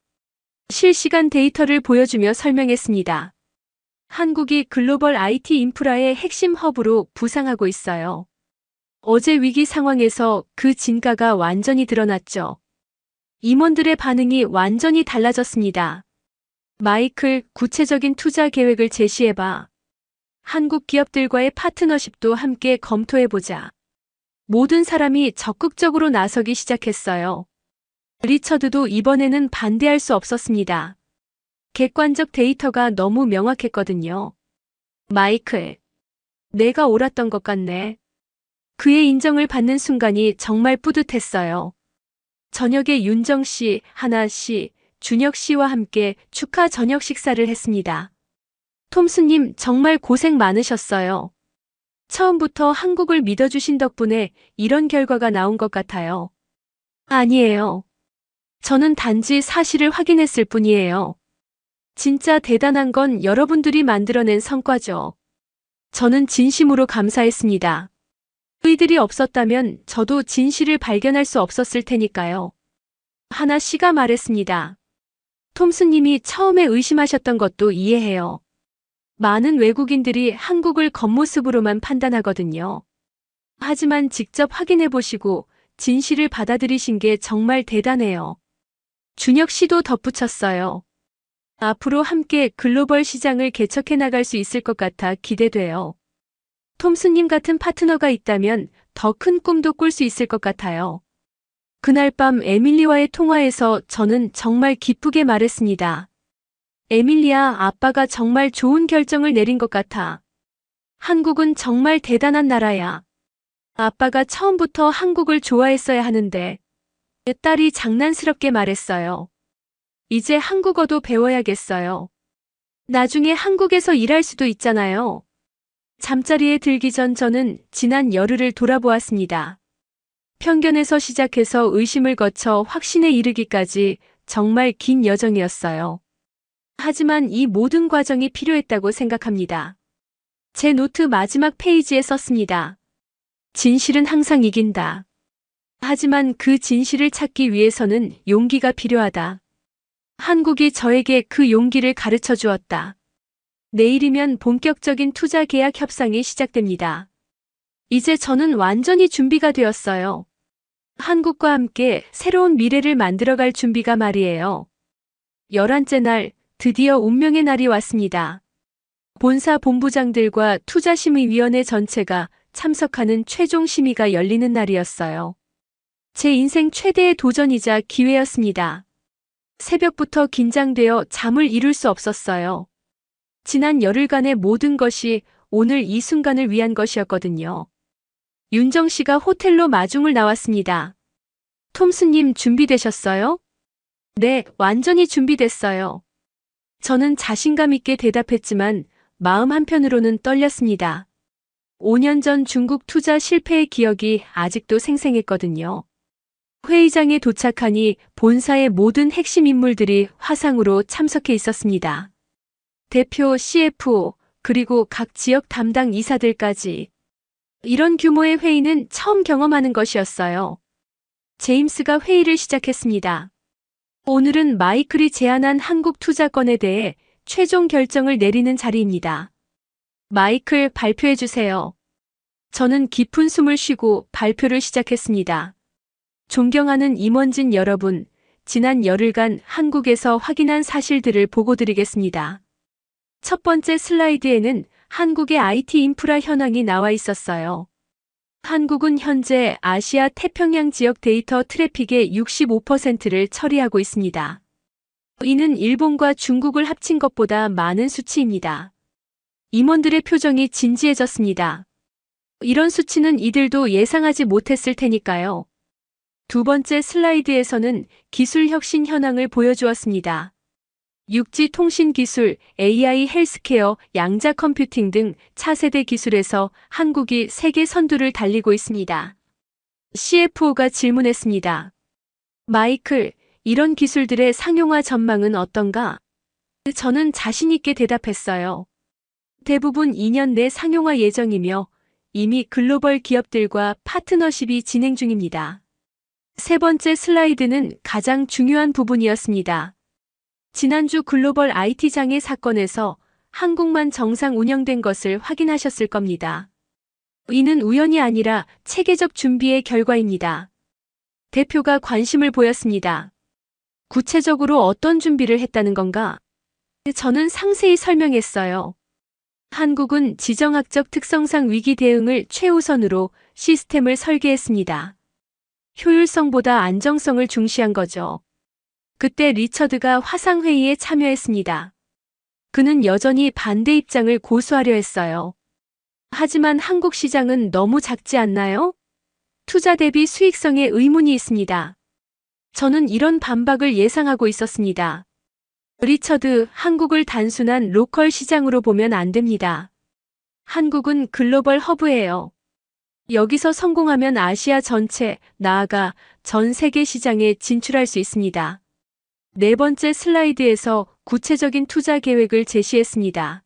실시간 데이터를 보여주며 설명했습니다. 한국이 글로벌 IT 인프라의 핵심 허브로 부상하고 있어요. 어제 위기 상황에서 그 진가가 완전히 드러났죠. 임원들의 반응이 완전히 달라졌습니다. 마이클, 구체적인 투자 계획을 제시해봐. 한국 기업들과의 파트너십도 함께 검토해보자. 모든 사람이 적극적으로 나서기 시작했어요. 리처드도 이번에는 반대할 수 없었습니다. 객관적 데이터가 너무 명확했거든요. 마이클, 내가 옳았던 것 같네. 그의 인정을 받는 순간이 정말 뿌듯했어요. 저녁에 윤정 씨, 하나 씨, 준혁 씨와 함께 축하 저녁 식사를 했습니다. 톰스님 정말 고생 많으셨어요. 처음부터 한국을 믿어주신 덕분에 이런 결과가 나온 것 같아요. 아니에요. 저는 단지 사실을 확인했을 뿐이에요. 진짜 대단한 건 여러분들이 만들어낸 성과죠. 저는 진심으로 감사했습니다. 의들이 없었다면 저도 진실을 발견할 수 없었을 테니까요. 하나 씨가 말했습니다. 톰스님이 처음에 의심하셨던 것도 이해해요. 많은 외국인들이 한국을 겉모습으로만 판단하거든요. 하지만 직접 확인해 보시고 진실을 받아들이신 게 정말 대단해요. 준혁 씨도 덧붙였어요. 앞으로 함께 글로벌 시장을 개척해 나갈 수 있을 것 같아 기대돼요. 톰스님 같은 파트너가 있다면 더 큰 꿈도 꿀 수 있을 것 같아요. 그날 밤 에밀리와의 통화에서 저는 정말 기쁘게 말했습니다. 에밀리야, 아빠가 정말 좋은 결정을 내린 것 같아. 한국은 정말 대단한 나라야. 아빠가 처음부터 한국을 좋아했어야 하는데. 딸이 장난스럽게 말했어요. 이제 한국어도 배워야겠어요. 나중에 한국에서 일할 수도 있잖아요. 잠자리에 들기 전 저는 지난 열흘을 돌아보았습니다. 편견에서 시작해서 의심을 거쳐 확신에 이르기까지 정말 긴 여정이었어요. 하지만 이 모든 과정이 필요했다고 생각합니다. 제 노트 마지막 페이지에 썼습니다. 진실은 항상 이긴다. 하지만 그 진실을 찾기 위해서는 용기가 필요하다. 한국이 저에게 그 용기를 가르쳐 주었다. 내일이면 본격적인 투자 계약 협상이 시작됩니다. 이제 저는 완전히 준비가 되었어요. 한국과 함께 새로운 미래를 만들어갈 준비가 말이에요. 11째 날, 드디어 운명의 날이 왔습니다. 본사 본부장들과 투자심의위원회 전체가 참석하는 최종 심의가 열리는 날이었어요. 제 인생 최대의 도전이자 기회였습니다. 새벽부터 긴장되어 잠을 이룰 수 없었어요. 지난 열흘간의 모든 것이 오늘 이 순간을 위한 것이었거든요. 윤정 씨가 호텔로 마중을 나왔습니다. 톰스님 준비되셨어요? 네, 완전히 준비됐어요. 저는 자신감 있게 대답했지만 마음 한편으로는 떨렸습니다. 5년 전 중국 투자 실패의 기억이 아직도 생생했거든요. 회의장에 도착하니 본사의 모든 핵심 인물들이 화상으로 참석해 있었습니다. 대표, CFO, 그리고 각 지역 담당 이사들까지. 이런 규모의 회의는 처음 경험하는 것이었어요. 제임스가 회의를 시작했습니다. 오늘은 마이클이 제안한 한국 투자건에 대해 최종 결정을 내리는 자리입니다. 마이클, 발표해 주세요. 저는 깊은 숨을 쉬고 발표를 시작했습니다. 존경하는 임원진 여러분, 지난 열흘간 한국에서 확인한 사실들을 보고드리겠습니다. 첫 번째 슬라이드에는 한국의 IT 인프라 현황이 나와 있었어요. 한국은 현재 아시아 태평양 지역 데이터 트래픽의 65%를 처리하고 있습니다. 이는 일본과 중국을 합친 것보다 많은 수치입니다. 임원들의 표정이 진지해졌습니다. 이런 수치는 이들도 예상하지 못했을 테니까요. 두 번째 슬라이드에서는 기술 혁신 현황을 보여주었습니다. 6G 통신 기술, AI 헬스케어, 양자 컴퓨팅 등 차세대 기술에서 한국이 세계 선두를 달리고 있습니다. CFO가 질문했습니다. 마이클, 이런 기술들의 상용화 전망은 어떤가? 저는 자신 있게 대답했어요. 대부분 2년 내 상용화 예정이며 이미 글로벌 기업들과 파트너십이 진행 중입니다. 세 번째 슬라이드는 가장 중요한 부분이었습니다. 지난주 글로벌 IT 장애 사건에서 한국만 정상 운영된 것을 확인하셨을 겁니다. 이는 우연이 아니라 체계적 준비의 결과입니다. 대표가 관심을 보였습니다. 구체적으로 어떤 준비를 했다는 건가? 저는 상세히 설명했어요. 한국은 지정학적 특성상 위기 대응을 최우선으로 시스템을 설계했습니다. 효율성보다 안정성을 중시한 거죠. 그때 리처드가 화상회의에 참여했습니다. 그는 여전히 반대 입장을 고수하려 했어요. 하지만 한국 시장은 너무 작지 않나요? 투자 대비 수익성에 의문이 있습니다. 저는 이런 반박을 예상하고 있었습니다. 리처드, 한국을 단순한 로컬 시장으로 보면 안 됩니다. 한국은 글로벌 허브예요. 여기서 성공하면 아시아 전체, 나아가 전 세계 시장에 진출할 수 있습니다. 네 번째 슬라이드에서 구체적인 투자 계획을 제시했습니다.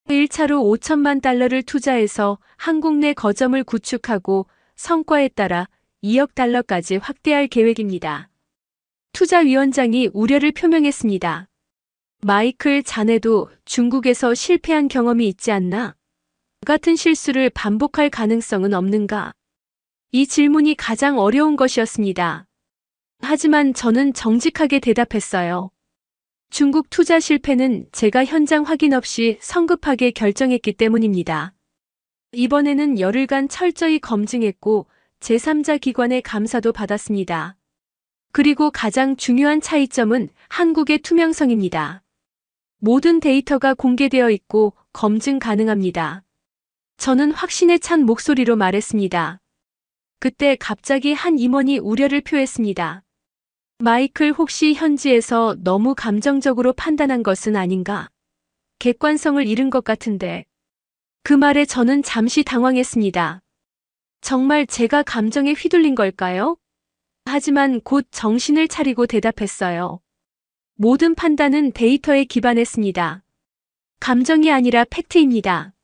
1차로 5천만 달러를 투자해서 한국 내 거점을 구축하고 성과에 따라 2억 달러까지 확대할 계획입니다. 투자위원장이 우려를 표명했습니다. 마이클, 자네도 중국에서 실패한 경험이 있지 않나? 같은 실수를 반복할 가능성은 없는가? 이 질문이 가장 어려운 것이었습니다. 하지만 저는 정직하게 대답했어요. 중국 투자 실패는 제가 현장 확인 없이 성급하게 결정했기 때문입니다. 이번에는 열흘간 철저히 검증했고 제3자 기관의 감사도 받았습니다. 그리고 가장 중요한 차이점은 한국의 투명성입니다. 모든 데이터가 공개되어 있고 검증 가능합니다. 저는 확신에 찬 목소리로 말했습니다. 그때 갑자기 한 임원이 우려를 표했습니다. 마이클, 혹시 현지에서 너무 감정적으로 판단한 것은 아닌가? 객관성을 잃은 것 같은데. 그 말에 저는 잠시 당황했습니다. 정말 제가 감정에 휘둘린 걸까요? 하지만 곧 정신을 차리고 대답했어요. 모든 판단은 데이터에 기반했습니다. 감정이 아니라 팩트입니다.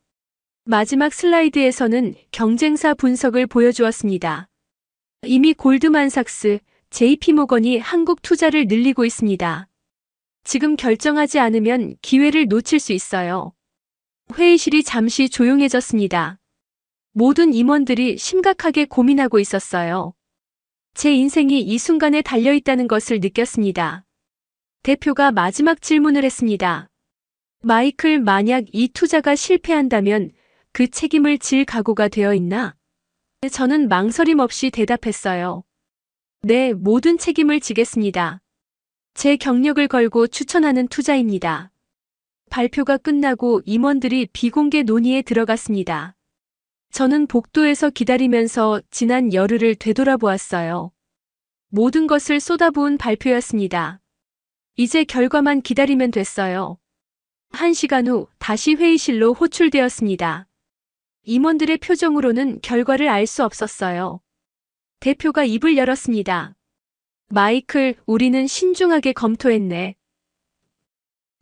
마지막 슬라이드에서는 경쟁사 분석을 보여주었습니다. 이미 골드만삭스, JP모건이 한국 투자를 늘리고 있습니다. 지금 결정하지 않으면 기회를 놓칠 수 있어요. 회의실이 잠시 조용해졌습니다. 모든 임원들이 심각하게 고민하고 있었어요. 제 인생이 이 순간에 달려있다는 것을 느꼈습니다. 대표가 마지막 질문을 했습니다. 마이클, 만약 이 투자가 실패한다면 그 책임을 질 각오가 되어 있나? 저는 망설임 없이 대답했어요. 네, 모든 책임을 지겠습니다. 제 경력을 걸고 추천하는 투자입니다. 발표가 끝나고 임원들이 비공개 논의에 들어갔습니다. 저는 복도에서 기다리면서 지난 열흘을 되돌아보았어요. 모든 것을 쏟아부은 발표였습니다. 이제 결과만 기다리면 됐어요. 1시간 후 다시 회의실로 호출되었습니다. 임원들의 표정으로는 결과를 알 수 없었어요. 대표가 입을 열었습니다. 마이클, 우리는 신중하게 검토했네.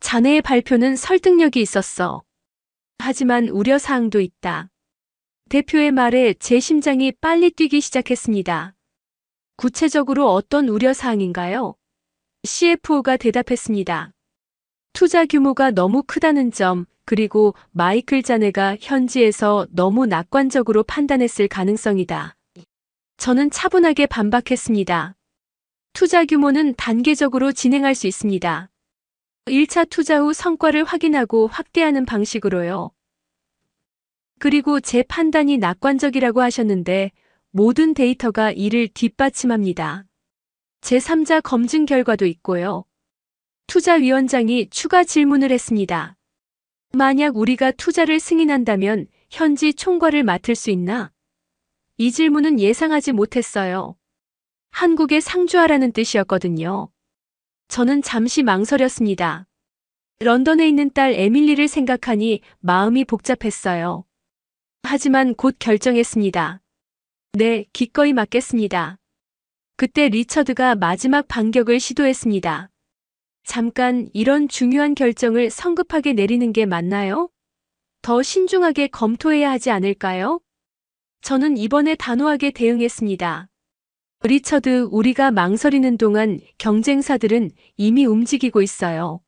자네의 발표는 설득력이 있었어. 하지만 우려사항도 있다. 대표의 말에 제 심장이 빨리 뛰기 시작했습니다. 구체적으로 어떤 우려사항인가요? CFO가 대답했습니다. 투자 규모가 너무 크다는 점, 그리고 마이클 자네가 현지에서 너무 낙관적으로 판단했을 가능성이다. 저는 차분하게 반박했습니다. 투자 규모는 단계적으로 진행할 수 있습니다. 1차 투자 후 성과를 확인하고 확대하는 방식으로요. 그리고 제 판단이 낙관적이라고 하셨는데 모든 데이터가 이를 뒷받침합니다. 제3자 검증 결과도 있고요. 투자위원장이 추가 질문을 했습니다. 만약 우리가 투자를 승인한다면 현지 총괄을 맡을 수 있나? 이 질문은 예상하지 못했어요. 한국에 상주하라는 뜻이었거든요. 저는 잠시 망설였습니다. 런던에 있는 딸 에밀리를 생각하니 마음이 복잡했어요. 하지만 곧 결정했습니다. 네, 기꺼이 맡겠습니다. 그때 리처드가 마지막 반격을 시도했습니다. 잠깐, 이런 중요한 결정을 성급하게 내리는 게 맞나요? 더 신중하게 검토해야 하지 않을까요? 저는 이번에 단호하게 대응했습니다. 리처드, 우리가 망설이는 동안 경쟁사들은 이미 움직이고 있어요.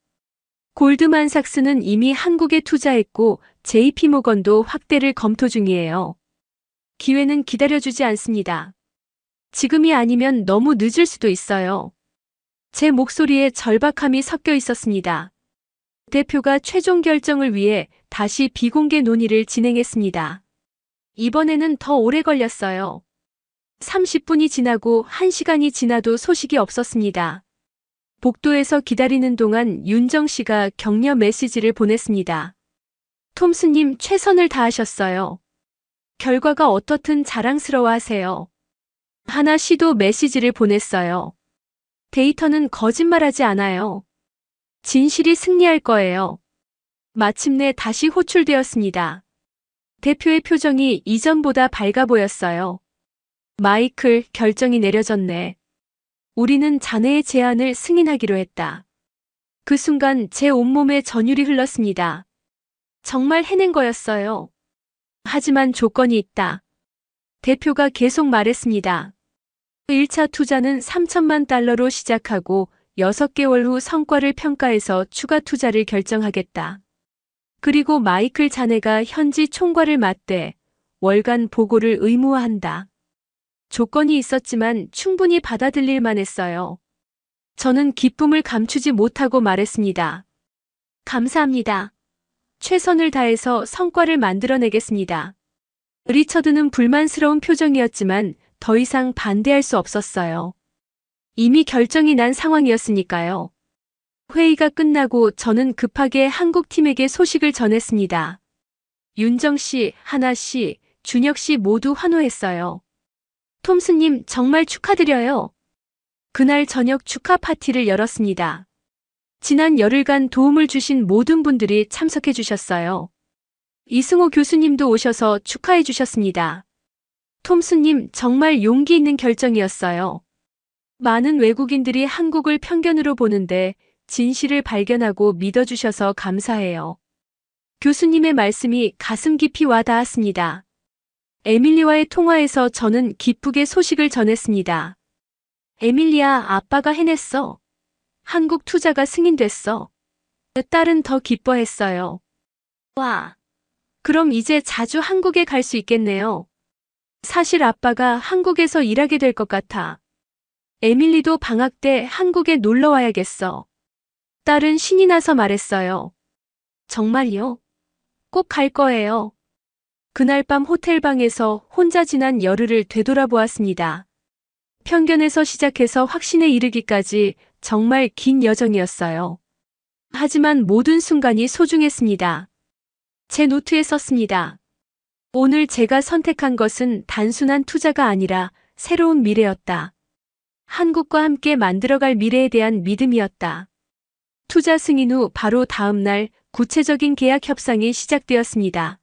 골드만삭스는 이미 한국에 투자했고 JP모건도 확대를 검토 중이에요. 기회는 기다려주지 않습니다. 지금이 아니면 너무 늦을 수도 있어요. 제 목소리에 절박함이 섞여 있었습니다. 대표가 최종 결정을 위해 다시 비공개 논의를 진행했습니다. 이번에는 더 오래 걸렸어요. 30분이 지나고 1시간이 지나도 소식이 없었습니다. 복도에서 기다리는 동안 윤정 씨가 격려 메시지를 보냈습니다. 톰스님 최선을 다하셨어요. 결과가 어떻든 자랑스러워하세요. 하나 씨도 메시지를 보냈어요. 데이터는 거짓말하지 않아요. 진실이 승리할 거예요. 마침내 다시 호출되었습니다. 대표의 표정이 이전보다 밝아 보였어요. 마이클, 결정이 내려졌네. 우리는 자네의 제안을 승인하기로 했다. 그 순간 제 온몸에 전율이 흘렀습니다. 정말 해낸 거였어요. 하지만 조건이 있다. 대표가 계속 말했습니다. 1차 투자는 3천만 달러로 시작하고 6개월 후 성과를 평가해서 추가 투자를 결정하겠다. 그리고 마이클 자네가 현지 총괄을 맡되 월간 보고를 의무화한다. 조건이 있었지만 충분히 받아들일 만했어요. 저는 기쁨을 감추지 못하고 말했습니다. 감사합니다. 최선을 다해서 성과를 만들어내겠습니다. 리처드는 불만스러운 표정이었지만 더 이상 반대할 수 없었어요. 이미 결정이 난 상황이었으니까요. 회의가 끝나고 저는 급하게 한국 팀에게 소식을 전했습니다. 윤정 씨, 하나 씨, 준혁 씨 모두 환호했어요. 톰스님 정말 축하드려요. 그날 저녁 축하 파티를 열었습니다. 지난 열흘간 도움을 주신 모든 분들이 참석해 주셨어요. 이승호 교수님도 오셔서 축하해 주셨습니다. 톰스님 정말 용기 있는 결정이었어요. 많은 외국인들이 한국을 편견으로 보는데 진실을 발견하고 믿어주셔서 감사해요. 교수님의 말씀이 가슴 깊이 와 닿았습니다. 에밀리와의 통화에서 저는 기쁘게 소식을 전했습니다. 에밀리야, 아빠가 해냈어. 한국 투자가 승인됐어. 딸은 더 기뻐했어요. 와, 그럼 이제 자주 한국에 갈 수 있겠네요. 사실 아빠가 한국에서 일하게 될 것 같아. 에밀리도 방학 때 한국에 놀러 와야겠어. 딸은 신이 나서 말했어요. 정말요? 꼭 갈 거예요. 그날 밤 호텔방에서 혼자 지난 열흘을 되돌아보았습니다. 편견에서 시작해서 확신에 이르기까지 정말 긴 여정이었어요. 하지만 모든 순간이 소중했습니다. 제 노트에 썼습니다. 오늘 제가 선택한 것은 단순한 투자가 아니라 새로운 미래였다. 한국과 함께 만들어갈 미래에 대한 믿음이었다. 투자 승인 후 바로 다음 날 구체적인 계약 협상이 시작되었습니다.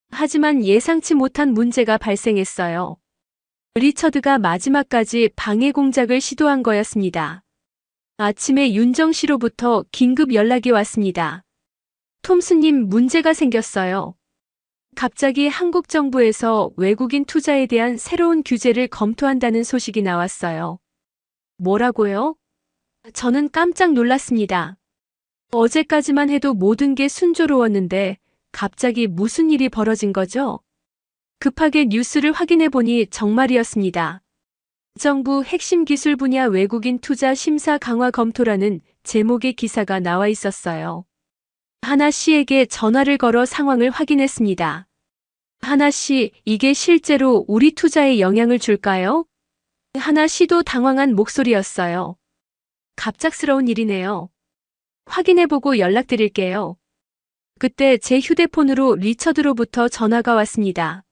하지만 예상치 못한 문제가 발생했어요. 리처드가 마지막까지 방해 공작을 시도한 거였습니다. 아침에 윤정 씨로부터 긴급 연락이 왔습니다. 톰스님, 문제가 생겼어요. 갑자기 한국 정부에서 외국인 투자에 대한 새로운 규제를 검토한다는 소식이 나왔어요. 뭐라고요? 저는 깜짝 놀랐습니다. 어제까지만 해도 모든 게 순조로웠는데 갑자기 무슨 일이 벌어진 거죠? 급하게 뉴스를 확인해 보니 정말이었습니다. 정부 핵심 기술 분야 외국인 투자 심사 강화 검토라는 제목의 기사가 나와 있었어요. 하나 씨에게 전화를 걸어 상황을 확인했습니다. 하나 씨, 이게 실제로 우리 투자에 영향을 줄까요? 하나 씨도 당황한 목소리였어요. 갑작스러운 일이네요. 확인해보고 연락드릴게요. 그때 제 휴대폰으로 리처드로부터 전화가 왔습니다.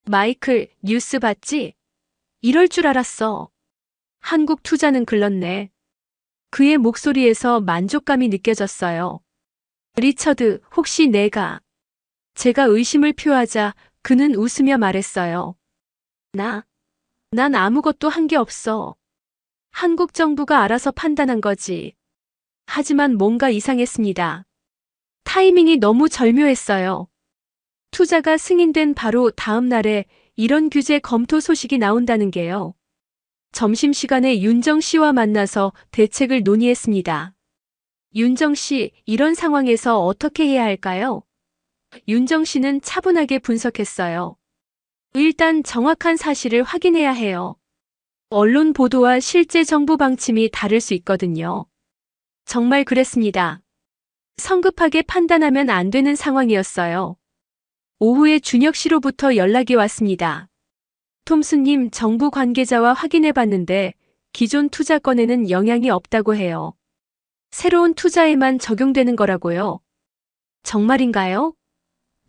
마이클, 뉴스 봤지? 이럴 줄 알았어. 한국 투자는 글렀네. 그의 목소리에서 만족감이 느껴졌어요. 리처드, 혹시 제가 의심을 표하자 그는 웃으며 말했어요. 난 아무것도 한 게 없어. 한국 정부가 알아서 판단한 거지. 하지만 뭔가 이상했습니다. 타이밍이 너무 절묘했어요. 투자가 승인된 바로 다음 날에 이런 규제 검토 소식이 나온다는 게요. 점심시간에 윤정 씨와 만나서 대책을 논의했습니다. 윤정 씨, 이런 상황에서 어떻게 해야 할까요? 윤정 씨는 차분하게 분석했어요. 일단 정확한 사실을 확인해야 해요. 언론 보도와 실제 정부 방침이 다를 수 있거든요. 정말 그랬습니다. 성급하게 판단하면 안 되는 상황이었어요. 오후에 준혁 씨로부터 연락이 왔습니다. 톰스님, 정부 관계자와 확인해 봤는데 기존 투자건에는 영향이 없다고 해요. 새로운 투자에만 적용되는 거라고요. 정말인가요?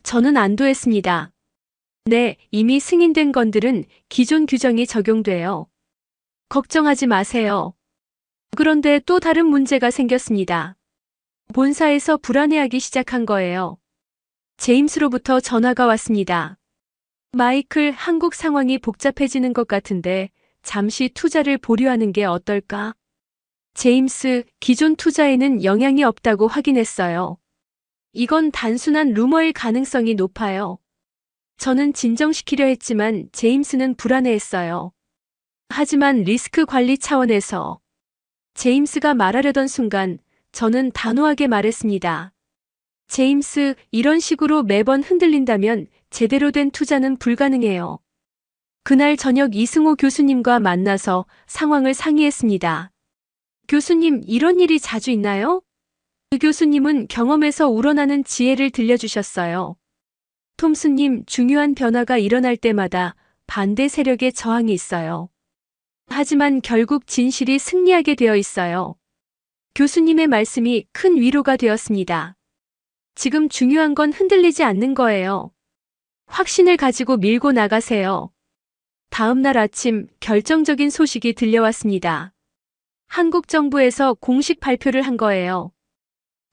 저는 안도했습니다. 네, 이미 승인된 건들은 기존 규정이 적용돼요. 걱정하지 마세요. 그런데 또 다른 문제가 생겼습니다. 본사에서 불안해하기 시작한 거예요. 제임스로부터 전화가 왔습니다. 마이클, 한국 상황이 복잡해지는 것 같은데 잠시 투자를 보류하는 게 어떨까? 제임스, 기존 투자에는 영향이 없다고 확인했어요. 이건 단순한 루머일 가능성이 높아요. 저는 진정시키려 했지만 제임스는 불안해했어요. 하지만 리스크 관리 차원에서 제임스가 말하려던 순간 저는 단호하게 말했습니다. 제임스, 이런 식으로 매번 흔들린다면 제대로 된 투자는 불가능해요. 그날 저녁 이승호 교수님과 만나서 상황을 상의했습니다. 교수님, 이런 일이 자주 있나요? 그 교수님은 경험에서 우러나는 지혜를 들려주셨어요. 톰스님, 중요한 변화가 일어날 때마다 반대 세력의 저항이 있어요. 하지만 결국 진실이 승리하게 되어 있어요. 교수님의 말씀이 큰 위로가 되었습니다. 지금 중요한 건 흔들리지 않는 거예요. 확신을 가지고 밀고 나가세요. 다음 날 아침 결정적인 소식이 들려왔습니다. 한국 정부에서 공식 발표를 한 거예요.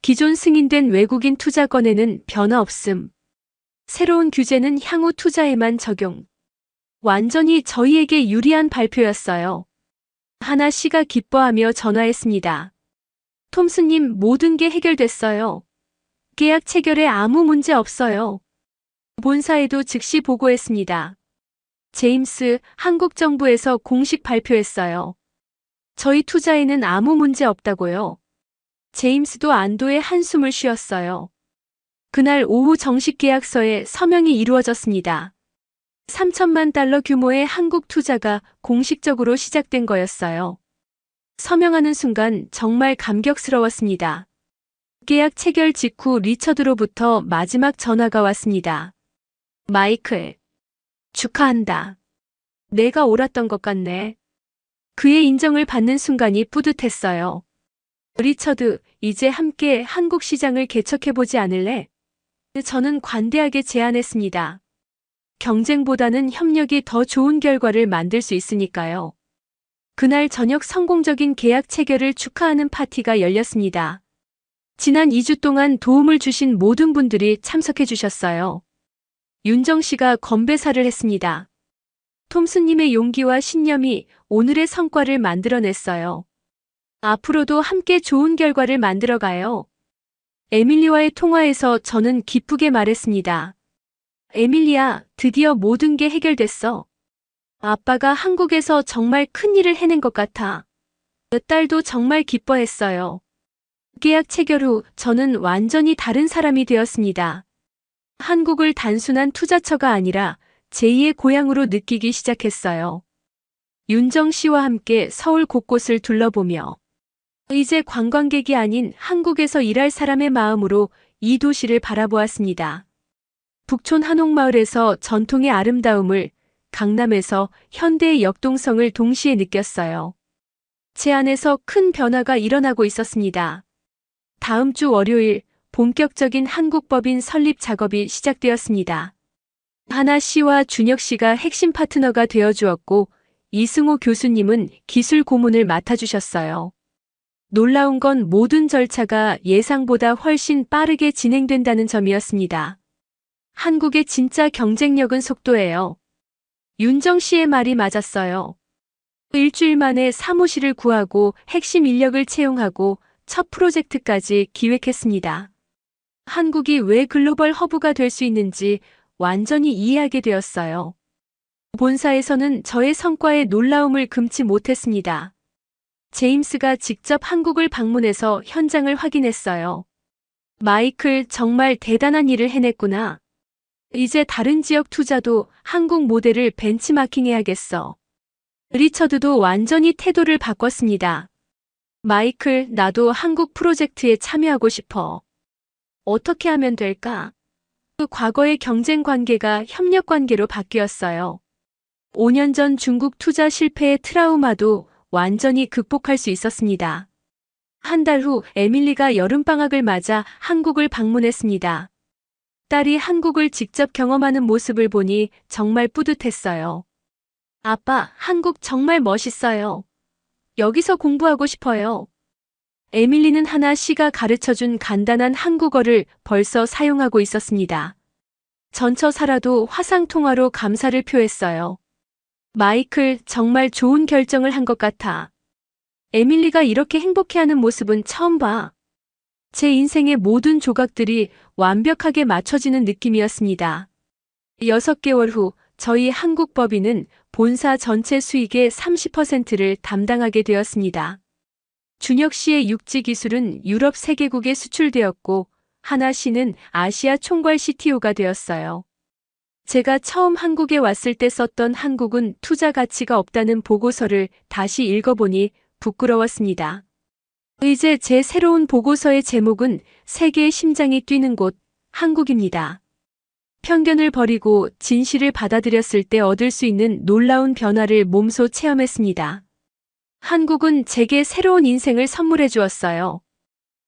기존 승인된 외국인 투자건에는 변화 없음. 새로운 규제는 향후 투자에만 적용. 완전히 저희에게 유리한 발표였어요. 하나 씨가 기뻐하며 전화했습니다. 톰스님, 모든 게 해결됐어요. 계약 체결에 아무 문제 없어요. 본사에도 즉시 보고했습니다. 제임스, 한국 정부에서 공식 발표했어요. 저희 투자에는 아무 문제 없다고요. 제임스도 안도의 한숨을 쉬었어요. 그날 오후 정식 계약서에 서명이 이루어졌습니다. 3천만 달러 규모의 한국 투자가 공식적으로 시작된 거였어요. 서명하는 순간 정말 감격스러웠습니다. 계약 체결 직후 리처드로부터 마지막 전화가 왔습니다. 마이클, 축하한다. 내가 옳았던 것 같네. 그의 인정을 받는 순간이 뿌듯했어요. 리처드, 이제 함께 한국 시장을 개척해보지 않을래? 저는 관대하게 제안했습니다. 경쟁보다는 협력이 더 좋은 결과를 만들 수 있으니까요. 그날 저녁 성공적인 계약 체결을 축하하는 파티가 열렸습니다. 지난 2주 동안 도움을 주신 모든 분들이 참석해 주셨어요. 윤정 씨가 건배사를 했습니다. 톰스님의 용기와 신념이 오늘의 성과를 만들어냈어요. 앞으로도 함께 좋은 결과를 만들어가요. 에밀리와의 통화에서 저는 기쁘게 말했습니다. 에밀리야, 드디어 모든 게 해결됐어. 아빠가 한국에서 정말 큰 일을 해낸 것 같아. 딸도 정말 기뻐했어요. 계약 체결 후 저는 완전히 다른 사람이 되었습니다. 한국을 단순한 투자처가 아니라 제2의 고향으로 느끼기 시작했어요. 윤정 씨와 함께 서울 곳곳을 둘러보며 이제 관광객이 아닌 한국에서 일할 사람의 마음으로 이 도시를 바라보았습니다. 북촌 한옥마을에서 전통의 아름다움을, 강남에서 현대의 역동성을 동시에 느꼈어요. 제 안에서 큰 변화가 일어나고 있었습니다. 다음 주 월요일 본격적인 한국법인 설립 작업이 시작되었습니다. 하나 씨와 준혁 씨가 핵심 파트너가 되어주었고 이승호 교수님은 기술 고문을 맡아주셨어요. 놀라운 건 모든 절차가 예상보다 훨씬 빠르게 진행된다는 점이었습니다. 한국의 진짜 경쟁력은 속도예요. 윤정 씨의 말이 맞았어요. 일주일 만에 사무실을 구하고 핵심 인력을 채용하고 첫 프로젝트까지 기획했습니다. 한국이 왜 글로벌 허브가 될 수 있는지 완전히 이해하게 되었어요. 본사에서는 저의 성과에 놀라움을 금치 못했습니다. 제임스가 직접 한국을 방문해서 현장을 확인했어요. 마이클, 정말 대단한 일을 해냈구나. 이제 다른 지역 투자도 한국 모델을 벤치마킹해야겠어. 리처드도 완전히 태도를 바꿨습니다. 마이클, 나도 한국 프로젝트에 참여하고 싶어. 어떻게 하면 될까? 그 과거의 경쟁 관계가 협력 관계로 바뀌었어요. 5년 전 중국 투자 실패의 트라우마도 완전히 극복할 수 있었습니다. 한 달 후 에밀리가 여름방학을 맞아 한국을 방문했습니다. 딸이 한국을 직접 경험하는 모습을 보니 정말 뿌듯했어요. 아빠, 한국 정말 멋있어요. 여기서 공부하고 싶어요. 에밀리는 하나 씨가 가르쳐준 간단한 한국어를 벌써 사용하고 있었습니다. 전처사라도 화상통화로 감사를 표했어요. 마이클, 정말 좋은 결정을 한 것 같아. 에밀리가 이렇게 행복해하는 모습은 처음 봐. 제 인생의 모든 조각들이 완벽하게 맞춰지는 느낌이었습니다. 6개월 후 저희 한국 법인은 본사 전체 수익의 30%를 담당하게 되었습니다. 준혁 씨의 육지 기술은 유럽 3개국에 수출되었고 하나 씨는 아시아 총괄 CTO가 되었어요. 제가 처음 한국에 왔을 때 썼던 한국은 투자 가치가 없다는 보고서를 다시 읽어보니 부끄러웠습니다. 이제 제 새로운 보고서의 제목은 세계의 심장이 뛰는 곳, 한국입니다. 편견을 버리고 진실을 받아들였을 때 얻을 수 있는 놀라운 변화를 몸소 체험했습니다. 한국은 제게 새로운 인생을 선물해 주었어요.